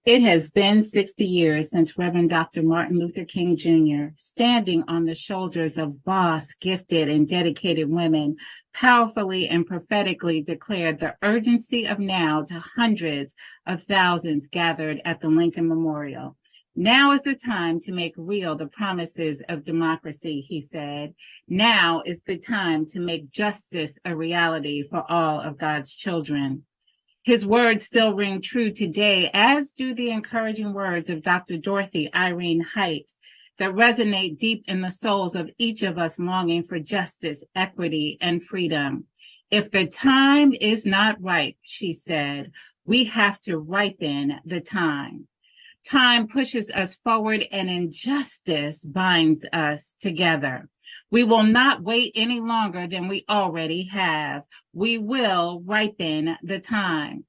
It has been 60 years since Reverend Dr. Martin Luther King Jr., standing on the shoulders of boss, gifted, and dedicated women, powerfully and prophetically declared the urgency of now to hundreds of thousands gathered at the Lincoln Memorial. Now is the time to make real the promises of democracy, he said. Now is the time to make justice a reality for all of God's children. His words still ring true today, as do the encouraging words of Dr. Dorothy Irene Height that resonate deep in the souls of each of us longing for justice, equity, and freedom. If the time is not ripe, she said, we have to ripen the time. Time pushes us forward and injustice binds us together. We will not wait any longer than we already have. We will ripen the time.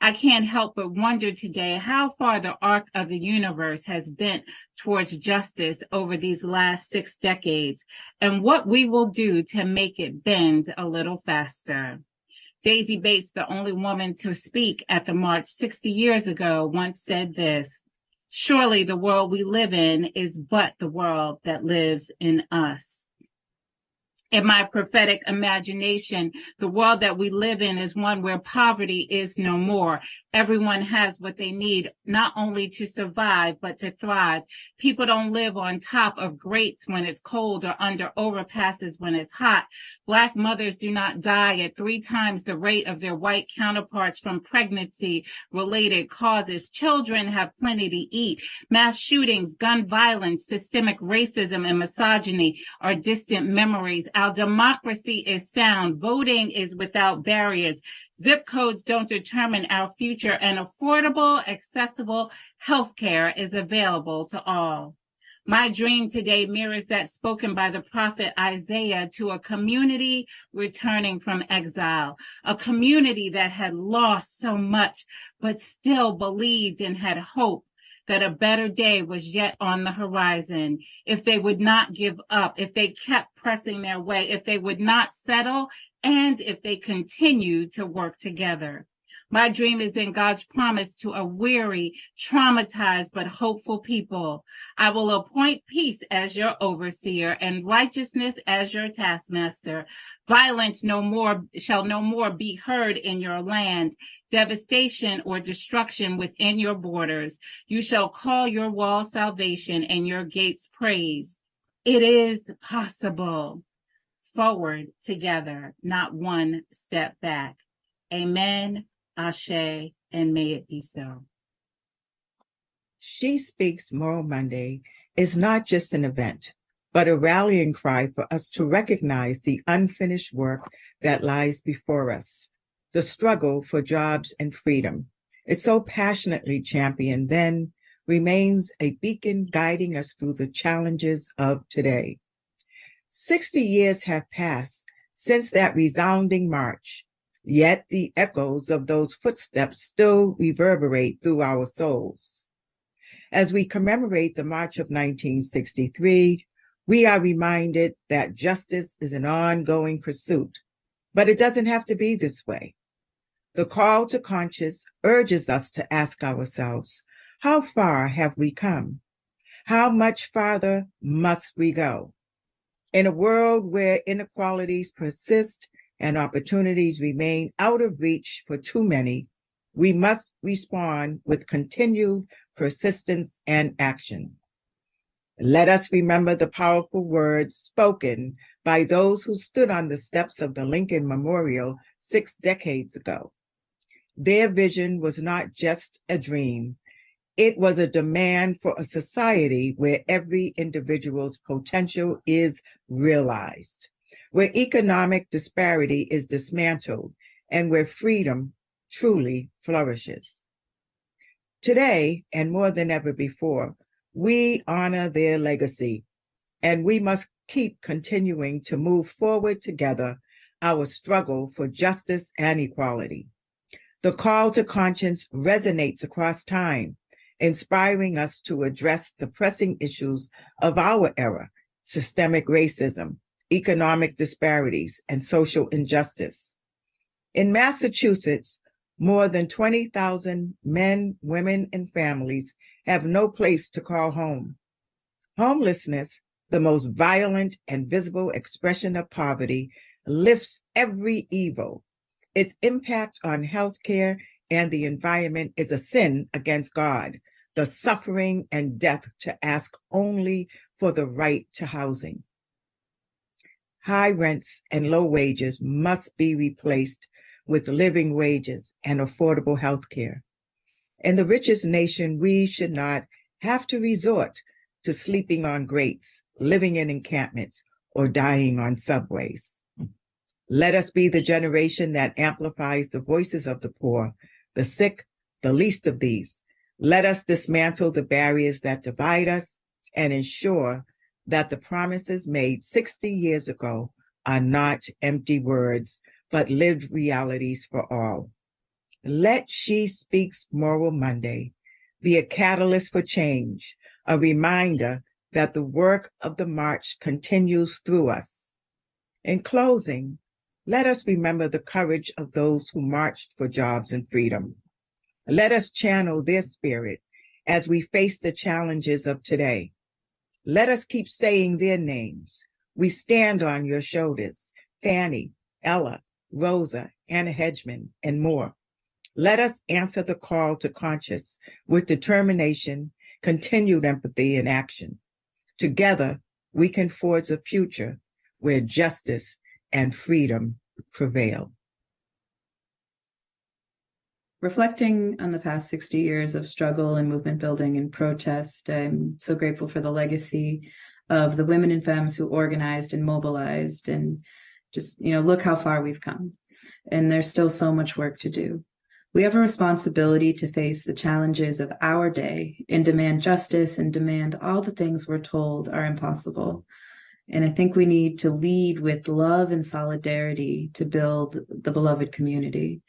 I can't help but wonder today how far the arc of the universe has bent towards justice over these last 6 decades and what we will do to make it bend a little faster. Daisy Bates, the only woman to speak at the march 60 years ago, once said this: "Surely the world we live in is but the world that lives in us." In my prophetic imagination, the world that we live in is one where poverty is no more. Everyone has what they need, not only to survive, but to thrive. People don't live on top of grates when it's cold or under overpasses when it's hot. Black mothers do not die at 3 times the rate of their white counterparts from pregnancy-related causes. Children have plenty to eat. Mass shootings, gun violence, systemic racism, and misogyny are distant memories. Our democracy is sound. Voting is without barriers. Zip codes don't determine our future, and affordable, accessible health care is available to all. My dream today mirrors that spoken by the prophet Isaiah to a community returning from exile, a community that had lost so much, but still believed and had hope that a better day was yet on the horizon. If they would not give up, if they kept pressing their way, if they would not settle, and if they continued to work together. My dream is in God's promise to a weary, traumatized, but hopeful people. I will appoint peace as your overseer and righteousness as your taskmaster. Violence shall no more be heard in your land, devastation or destruction within your borders. You shall call your wall salvation and your gates praise. It is possible. Forward together, not one step back. Amen. Ashe, and may it be so. She Speaks Moral Monday is not just an event, but a rallying cry for us to recognize the unfinished work that lies before us. The struggle for jobs and freedom is so passionately championed then, remains a beacon guiding us through the challenges of today. 60 years have passed since that resounding march. Yet the echoes of those footsteps still reverberate through our souls. As we commemorate the March of 1963, we are reminded that justice is an ongoing pursuit, but it doesn't have to be this way. The call to conscience urges us to ask ourselves, how far have we come? How much farther must we go? In a world where inequalities persist and opportunities remain out of reach for too many, we must respond with continued persistence and action. Let us remember the powerful words spoken by those who stood on the steps of the Lincoln Memorial 6 decades ago. Their vision was not just a dream. It was a demand for a society where every individual's potential is realized, where economic disparity is dismantled, and where freedom truly flourishes. Today, and more than ever before, we honor their legacy, and we must keep continuing to move forward together our struggle for justice and equality. The call to conscience resonates across time, inspiring us to address the pressing issues of our era: systemic racism, economic disparities, and social injustice. In Massachusetts, more than 20,000 men, women, and families have no place to call home. Homelessness, the most violent and visible expression of poverty, lifts every evil. Its impact on healthcare and the environment is a sin against God, the suffering and death to ask only for the right to housing. High rents and low wages must be replaced with living wages and affordable health care. In the richest nation, we should not have to resort to sleeping on grates, living in encampments, or dying on subways. Let us be the generation that amplifies the voices of the poor, the sick, the least of these. Let us dismantle the barriers that divide us and ensure that the promises made 60 years ago are not empty words, but lived realities for all. Let She Speaks Moral Monday be a catalyst for change, a reminder that the work of the march continues through us. In closing, let us remember the courage of those who marched for jobs and freedom. Let us channel their spirit as we face the challenges of today. Let us keep saying their names. We stand on your shoulders: Fannie, Ella, Rosa, Anna Hedgeman, and more. Let us answer the call to conscience with determination, continued empathy, and action. Together, we can forge a future where justice and freedom prevail. Reflecting on the past 60 years of struggle and movement building and protest, I'm so grateful for the legacy of the women and femmes who organized and mobilized, and just, look how far we've come. And there's still so much work to do. We have a responsibility to face the challenges of our day and demand justice and demand all the things we're told are impossible. And I think we need to lead with love and solidarity to build the beloved community.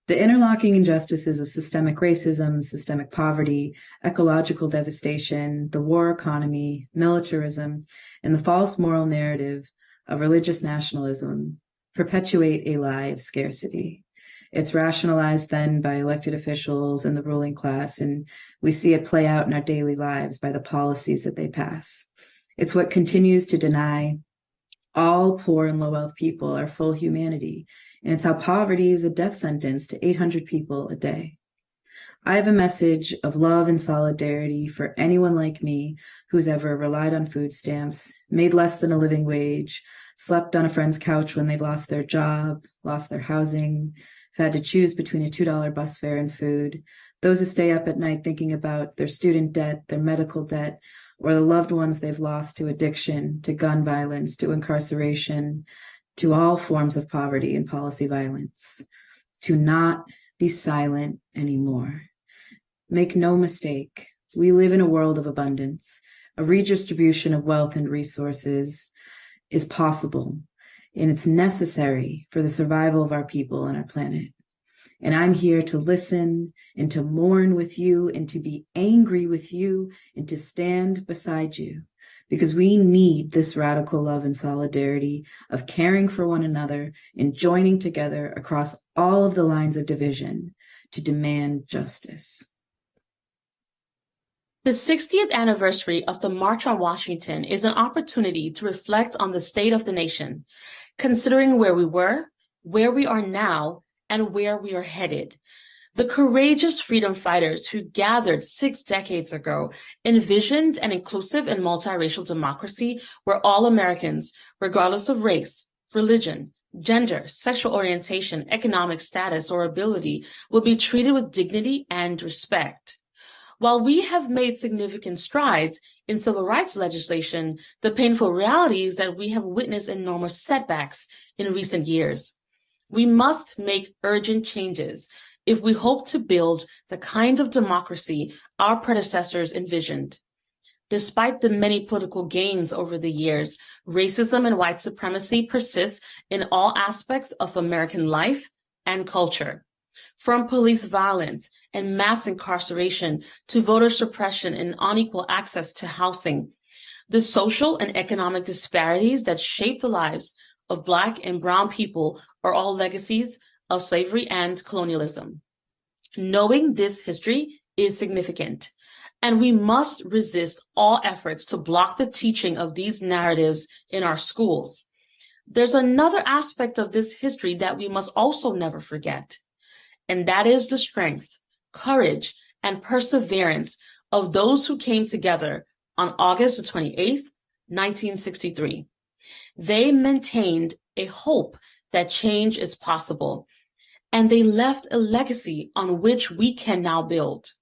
The interlocking injustices of systemic racism, systemic poverty, ecological devastation, the war economy, militarism, and the false moral narrative of religious nationalism perpetuate a lie of scarcity. It's rationalized then by elected officials and the ruling class, and we see it play out in our daily lives by the policies that they pass. It's what continues to deny all poor and low-wealth people our full humanity, and it's how poverty is a death sentence to 800 people a day. I have a message of love and solidarity for anyone like me who's ever relied on food stamps, made less than a living wage, slept on a friend's couch when they've lost their job, lost their housing, had to choose between a $2 bus fare and food, those who stay up at night thinking about their student debt, their medical debt, or the loved ones they've lost to addiction, to gun violence, to incarceration, to all forms of poverty and policy violence, to not be silent anymore. Make no mistake, we live in a world of abundance. A redistribution of wealth and resources is possible, and it's necessary for the survival of our people and our planet. And I'm here to listen and to mourn with you and to be angry with you and to stand beside you, because we need this radical love and solidarity of caring for one another and joining together across all of the lines of division to demand justice. The 60th anniversary of the March on Washington is an opportunity to reflect on the state of the nation, considering where we were, where we are now, and where we are headed. The courageous freedom fighters who gathered 6 decades ago envisioned an inclusive and multiracial democracy where all Americans, regardless of race, religion, gender, sexual orientation, economic status, or ability, will be treated with dignity and respect. While we have made significant strides in civil rights legislation, the painful reality is that we have witnessed enormous setbacks in recent years. We must make urgent changes if we hope to build the kind of democracy our predecessors envisioned. Despite the many political gains over the years, racism and white supremacy persist in all aspects of American life and culture. From police violence and mass incarceration to voter suppression and unequal access to housing, the social and economic disparities that shape the lives of Black and Brown people are all legacies of slavery and colonialism. Knowing this history is significant, and we must resist all efforts to block the teaching of these narratives in our schools. There's another aspect of this history that we must also never forget, and that is the strength, courage, and perseverance of those who came together on August 28th, 1963. They maintained a hope that change is possible, and they left a legacy on which we can now build.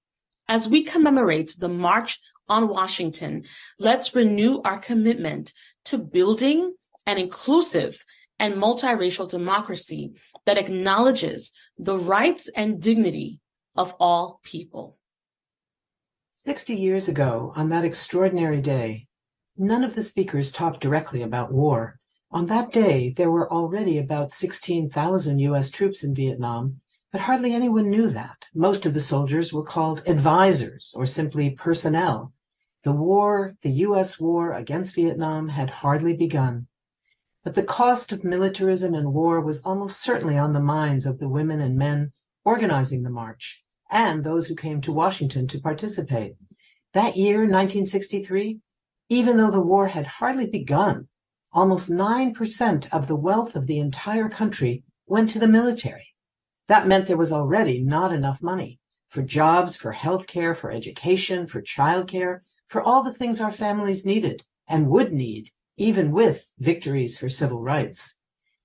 As we commemorate the March on Washington, let's renew our commitment to building an inclusive and multiracial democracy that acknowledges the rights and dignity of all people. 60 years ago, on that extraordinary day, none of the speakers talked directly about war. On that day, there were already about 16,000 U.S. troops in Vietnam, but hardly anyone knew that. Most of the soldiers were called advisors or simply personnel. The war, the U.S. war against Vietnam, had hardly begun. But the cost of militarism and war was almost certainly on the minds of the women and men organizing the march, and those who came to Washington to participate. That year, 1963, even though the war had hardly begun, almost 9% of the wealth of the entire country went to the military. That meant there was already not enough money for jobs, for health care, for education, for childcare, for all the things our families needed and would need, even with victories for civil rights.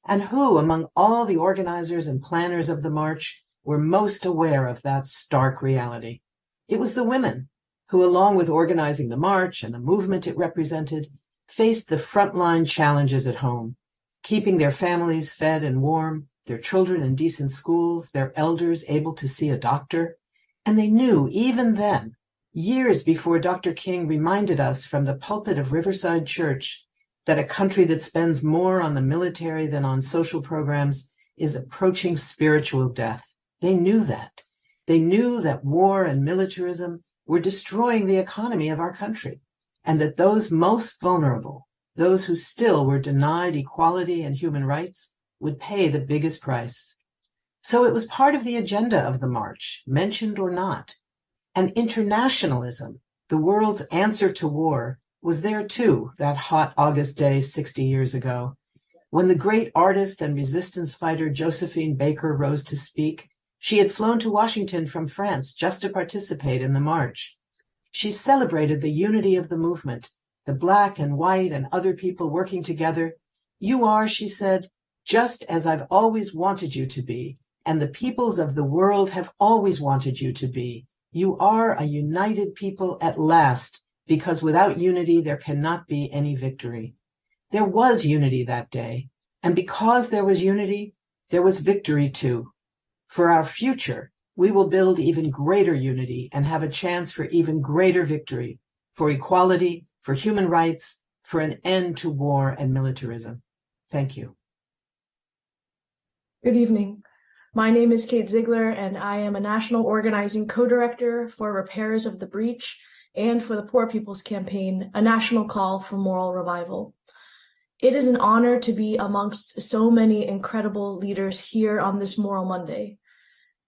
And who, among all the organizers and planners of the march, were most aware of that stark reality? It was the women who, along with organizing the march and the movement it represented, faced the frontline challenges at home, keeping their families fed and warm, their children in decent schools, their elders able to see a doctor. And they knew even then, years before Dr. King reminded us from the pulpit of Riverside Church that a country that spends more on the military than on social programs is approaching spiritual death. They knew that. They knew that war and militarism were destroying the economy of our country, and that those most vulnerable, those who still were denied equality and human rights, would pay the biggest price. So it was part of the agenda of the march, mentioned or not. And internationalism, the world's answer to war, was there too that hot August day 60 years ago. When the great artist and resistance fighter Josephine Baker rose to speak, she had flown to Washington from France just to participate in the march. She celebrated the unity of the movement, the black and white and other people working together. You are, she said, just as I've always wanted you to be, and the peoples of the world have always wanted you to be. You are a united people at last, because without unity there cannot be any victory. There was unity that day, and because there was unity, there was victory too. For our future, we will build even greater unity and have a chance for even greater victory, for equality, for human rights, for an end to war and militarism. Thank you. Good evening. My name is Kate Ziegler, and I am a national organizing co-director for Repairers of the Breach and for the Poor People's Campaign, a national call for moral revival. It is an honor to be amongst so many incredible leaders here on this Moral Monday.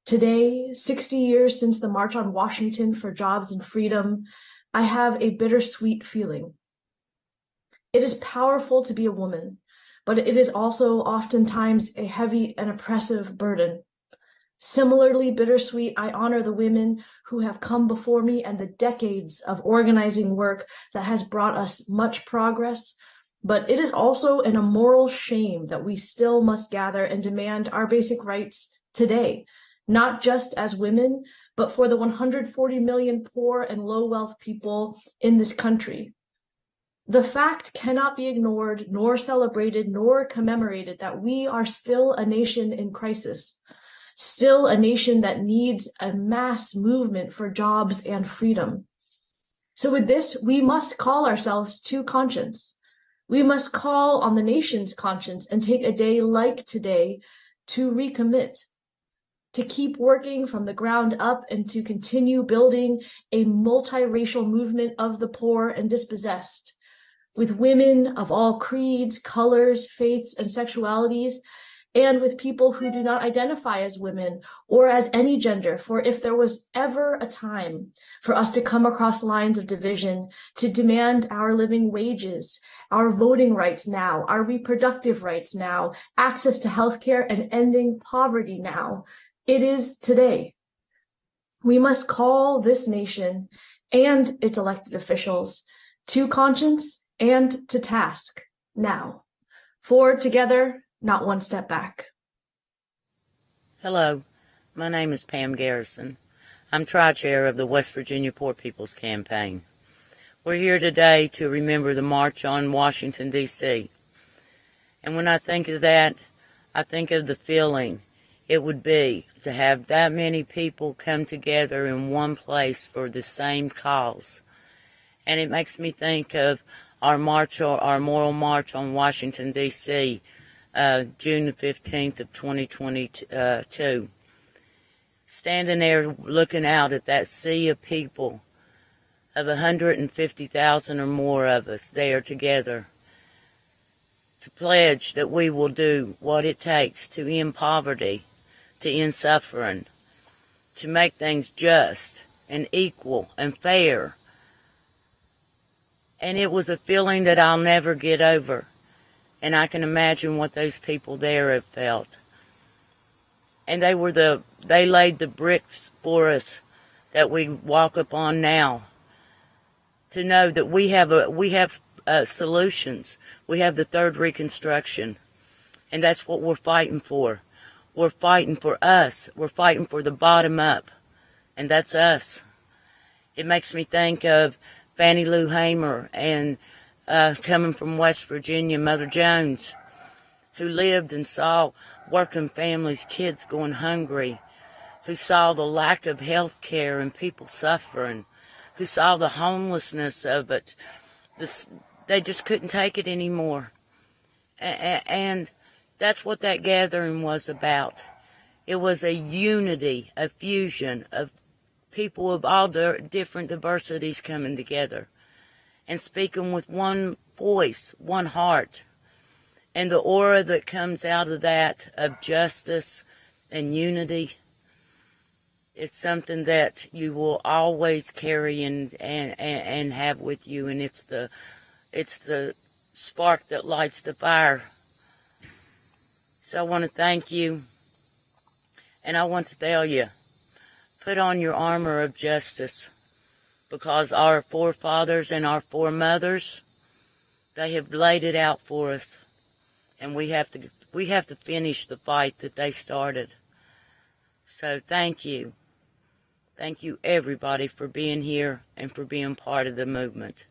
Today, 60 years since the March on Washington for Jobs and Freedom, I have a bittersweet feeling. It is powerful to be a woman, but it is also oftentimes a heavy and oppressive burden. Similarly bittersweet, I honor the women who have come before me and the decades of organizing work that has brought us much progress, but it is also an immoral shame that we still must gather and demand our basic rights today, not just as women, but for the 140 million poor and low-wealth people in this country. The fact cannot be ignored, nor celebrated, nor commemorated that we are still a nation in crisis, still a nation that needs a mass movement for jobs and freedom. So with this, we must call ourselves to conscience. We must call on the nation's conscience and take a day like today to recommit, to keep working from the ground up and to continue building a multiracial movement of the poor and dispossessed, with women of all creeds, colors, faiths, and sexualities, and with people who do not identify as women or as any gender. For if there was ever a time for us to come across lines of division, to demand our living wages, our voting rights now, our reproductive rights now, access to healthcare, and ending poverty now, it is today. We must call this nation and its elected officials to conscience and to task now. Forward together, not one step back. Hello, my name is Pam Garrison. I'm Tri-Chair of the West Virginia Poor People's Campaign. We're here today to remember the March on Washington, D.C. And when I think of that, I think of the feeling it would be to have that many people come together in one place for the same cause. And it makes me think of our march, or our Moral March on Washington, D.C., June the 15th of 2022. Standing there looking out at that sea of people, of 150,000 or more of us there together, to pledge that we will do what it takes to end poverty, to end suffering, to make things just and equal and fair. And it was a feeling that I'll never get over. And I can imagine what those people there have felt. And they laid the bricks for us that we walk upon now. To know that we have solutions. We have the third Reconstruction. And that's what we're fighting for. We're fighting for us. We're fighting for the bottom up. And that's us. It makes me think of Fannie Lou Hamer and coming from West Virginia, Mother Jones, who lived and saw working families, kids going hungry, who saw the lack of health care and people suffering, who saw the homelessness of it. They just couldn't take it anymore. And that's what that gathering was about. It was a unity, a fusion of people of all different diversities coming together and speaking with one voice, one heart. And the aura that comes out of that, of justice and unity, is something that you will always carry and have with you. And it's the spark that lights the fire. So I want to thank you. And I want to tell you, put on your armor of justice, because our forefathers and our foremothers, they have laid it out for us. And we have to finish the fight that they started. So thank you. Thank you, everybody, for being here and for being part of the movement.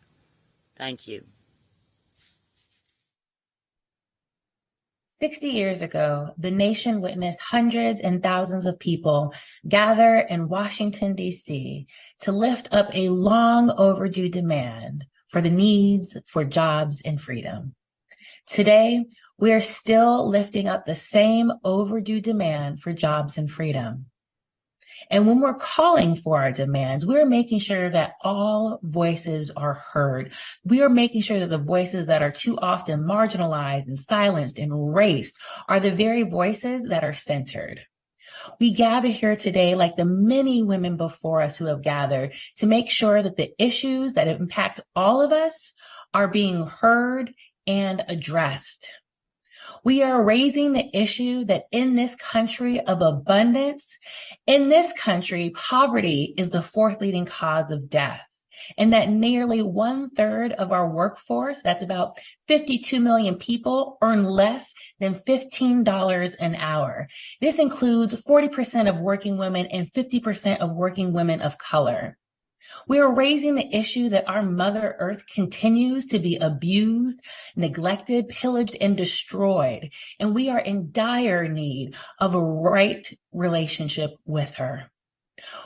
Thank you. 60 years ago, the nation witnessed hundreds and thousands of people gather in Washington, D.C. to lift up a long overdue demand for the needs for jobs and freedom. Today, we are still lifting up the same overdue demand for jobs and freedom. And when we're calling for our demands, we're making sure that all voices are heard. We are making sure that the voices that are too often marginalized and silenced and erased are the very voices that are centered. We gather here today, like the many women before us who have gathered, to make sure that the issues that impact all of us are being heard and addressed. We are raising the issue that in this country of abundance, in this country, poverty is the fourth leading cause of death. And that nearly 1/3 of our workforce, that's about 52 million people, earn less than $15 an hour. This includes 40% of working women and 50% of working women of color. We are raising the issue that our Mother Earth continues to be abused, neglected, pillaged, and destroyed, and we are in dire need of a right relationship with her.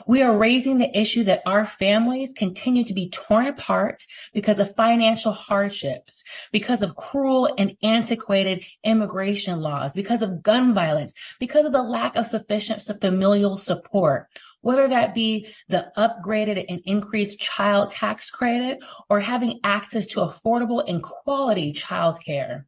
We are raising the issue that our families continue to be torn apart because of financial hardships, because of cruel and antiquated immigration laws, because of gun violence, because of the lack of sufficient familial support, whether that be the upgraded and increased child tax credit or having access to affordable and quality childcare.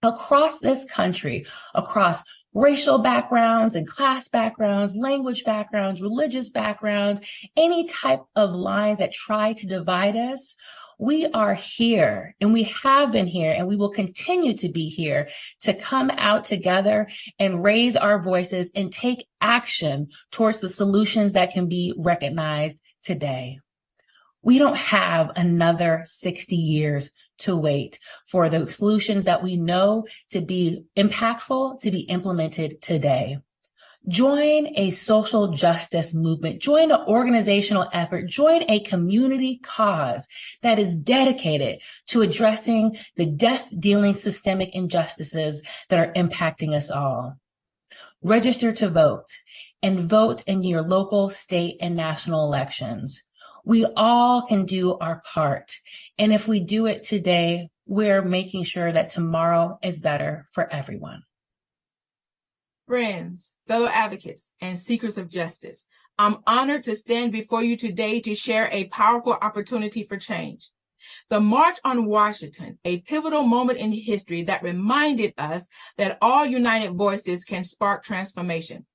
Across this country, across racial backgrounds and class backgrounds, language backgrounds, religious backgrounds, any type of lines that try to divide us, we are here and we have been here and we will continue to be here to come out together and raise our voices and take action towards the solutions that can be recognized today. We don't have another 60 years to wait for the solutions that we know to be impactful to be implemented today. Join a social justice movement, join an organizational effort, join a community cause that is dedicated to addressing the death-dealing systemic injustices that are impacting us all. Register to vote and vote in your local, state, and national elections. We all can do our part. And if we do it today, we're making sure that tomorrow is better for everyone. Friends, fellow advocates, and seekers of justice, I'm honored to stand before you today to share a powerful opportunity for change. The March on Washington, a pivotal moment in history that reminded us that all united voices can spark transformation.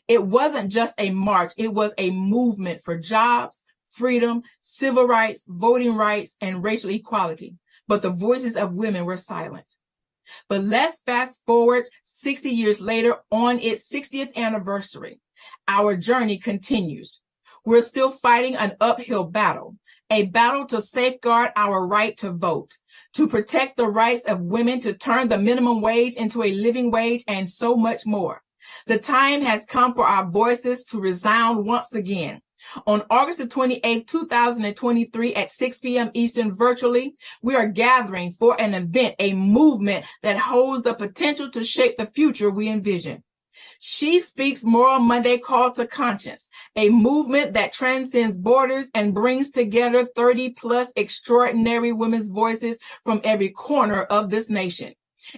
It wasn't just a march, it was a movement for jobs, freedom, civil rights, voting rights, and racial equality. But the voices of women were silent. But let's fast forward 60 years later on its 60th anniversary. Our journey continues. We're still fighting an uphill battle, a battle to safeguard our right to vote, to protect the rights of women to turn the minimum wage into a living wage, and so much more. The time has come for our voices to resound once again. On August the 28th, 2023 at 6 p.m. Eastern virtually, we are gathering for an event, a movement that holds the potential to shape the future we envision. She Speaks Moral Monday Call to Conscience, a movement that transcends borders and brings together 30 plus extraordinary women's voices from every corner of this nation.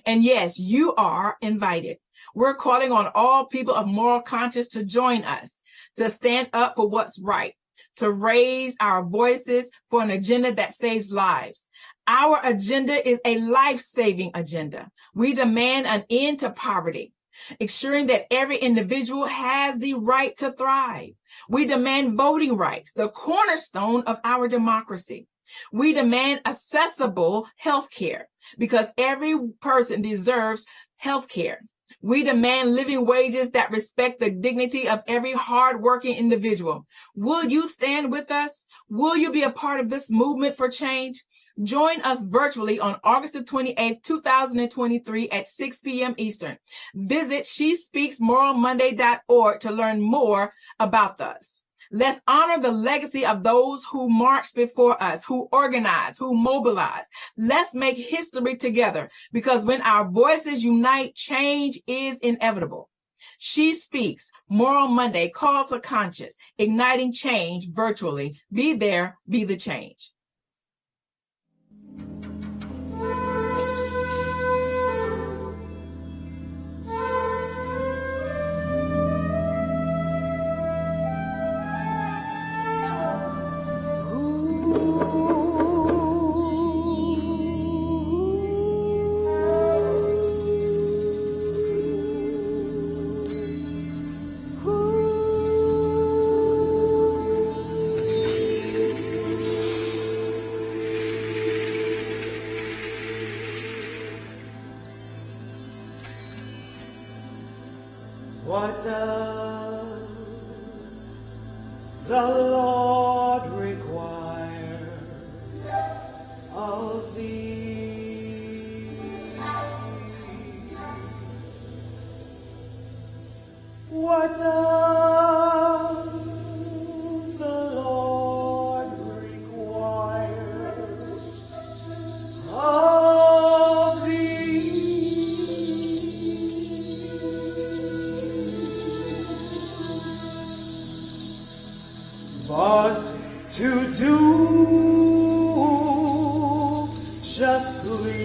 And yes, you are invited. We're calling on all people of moral conscience to join us, to stand up for what's right, to raise our voices for an agenda that saves lives. Our agenda is a life-saving agenda. We demand an end to poverty, ensuring that every individual has the right to thrive. We demand voting rights, the cornerstone of our democracy. We demand accessible health care because every person deserves health care. We demand living wages that respect the dignity of every hardworking individual. Will you stand with us? Will you be a part of this movement for change? Join us virtually on August the 28th, 2023 at 6 p.m. Eastern. Visit SheSpeaksMoralMonday.org to learn more about us. Let's honor the legacy of those who marched before us, who organized, who mobilized. Let's make history together, because when our voices unite, change is inevitable. She Speaks Moral Monday, Call to Conscience, igniting change virtually. Be there, be the change. What does the Lord require of thee? What does the Lord require of thee? But to do justly,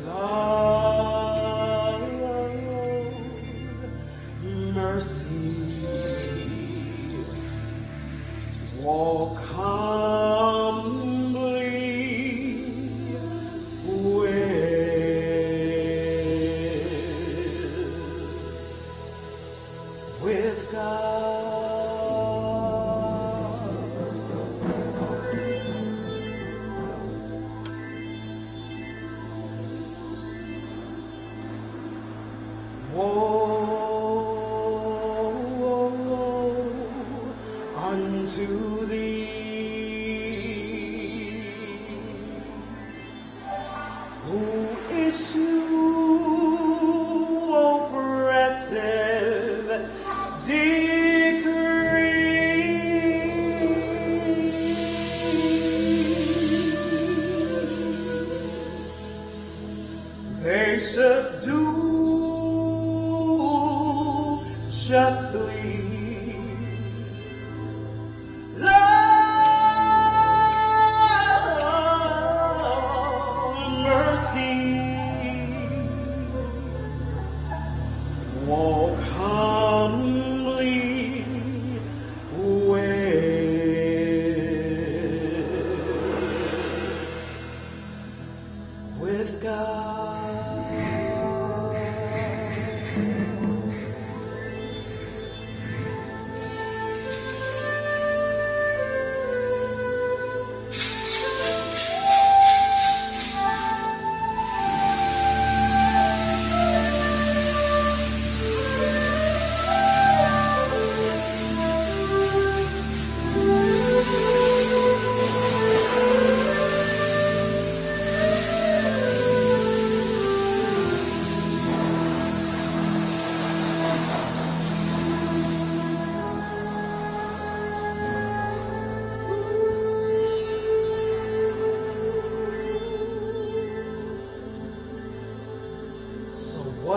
love, mercy, walk humbly with God. Woe unto thee, who issue oppressive they should do justly. Love, mercy, walk humbly with God.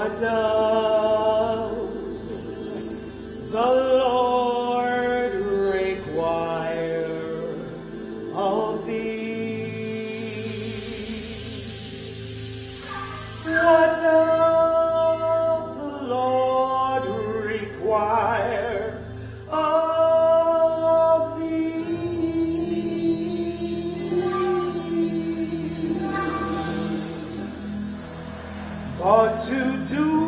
What does the Lord require of thee? What does the Lord require of thee? But to do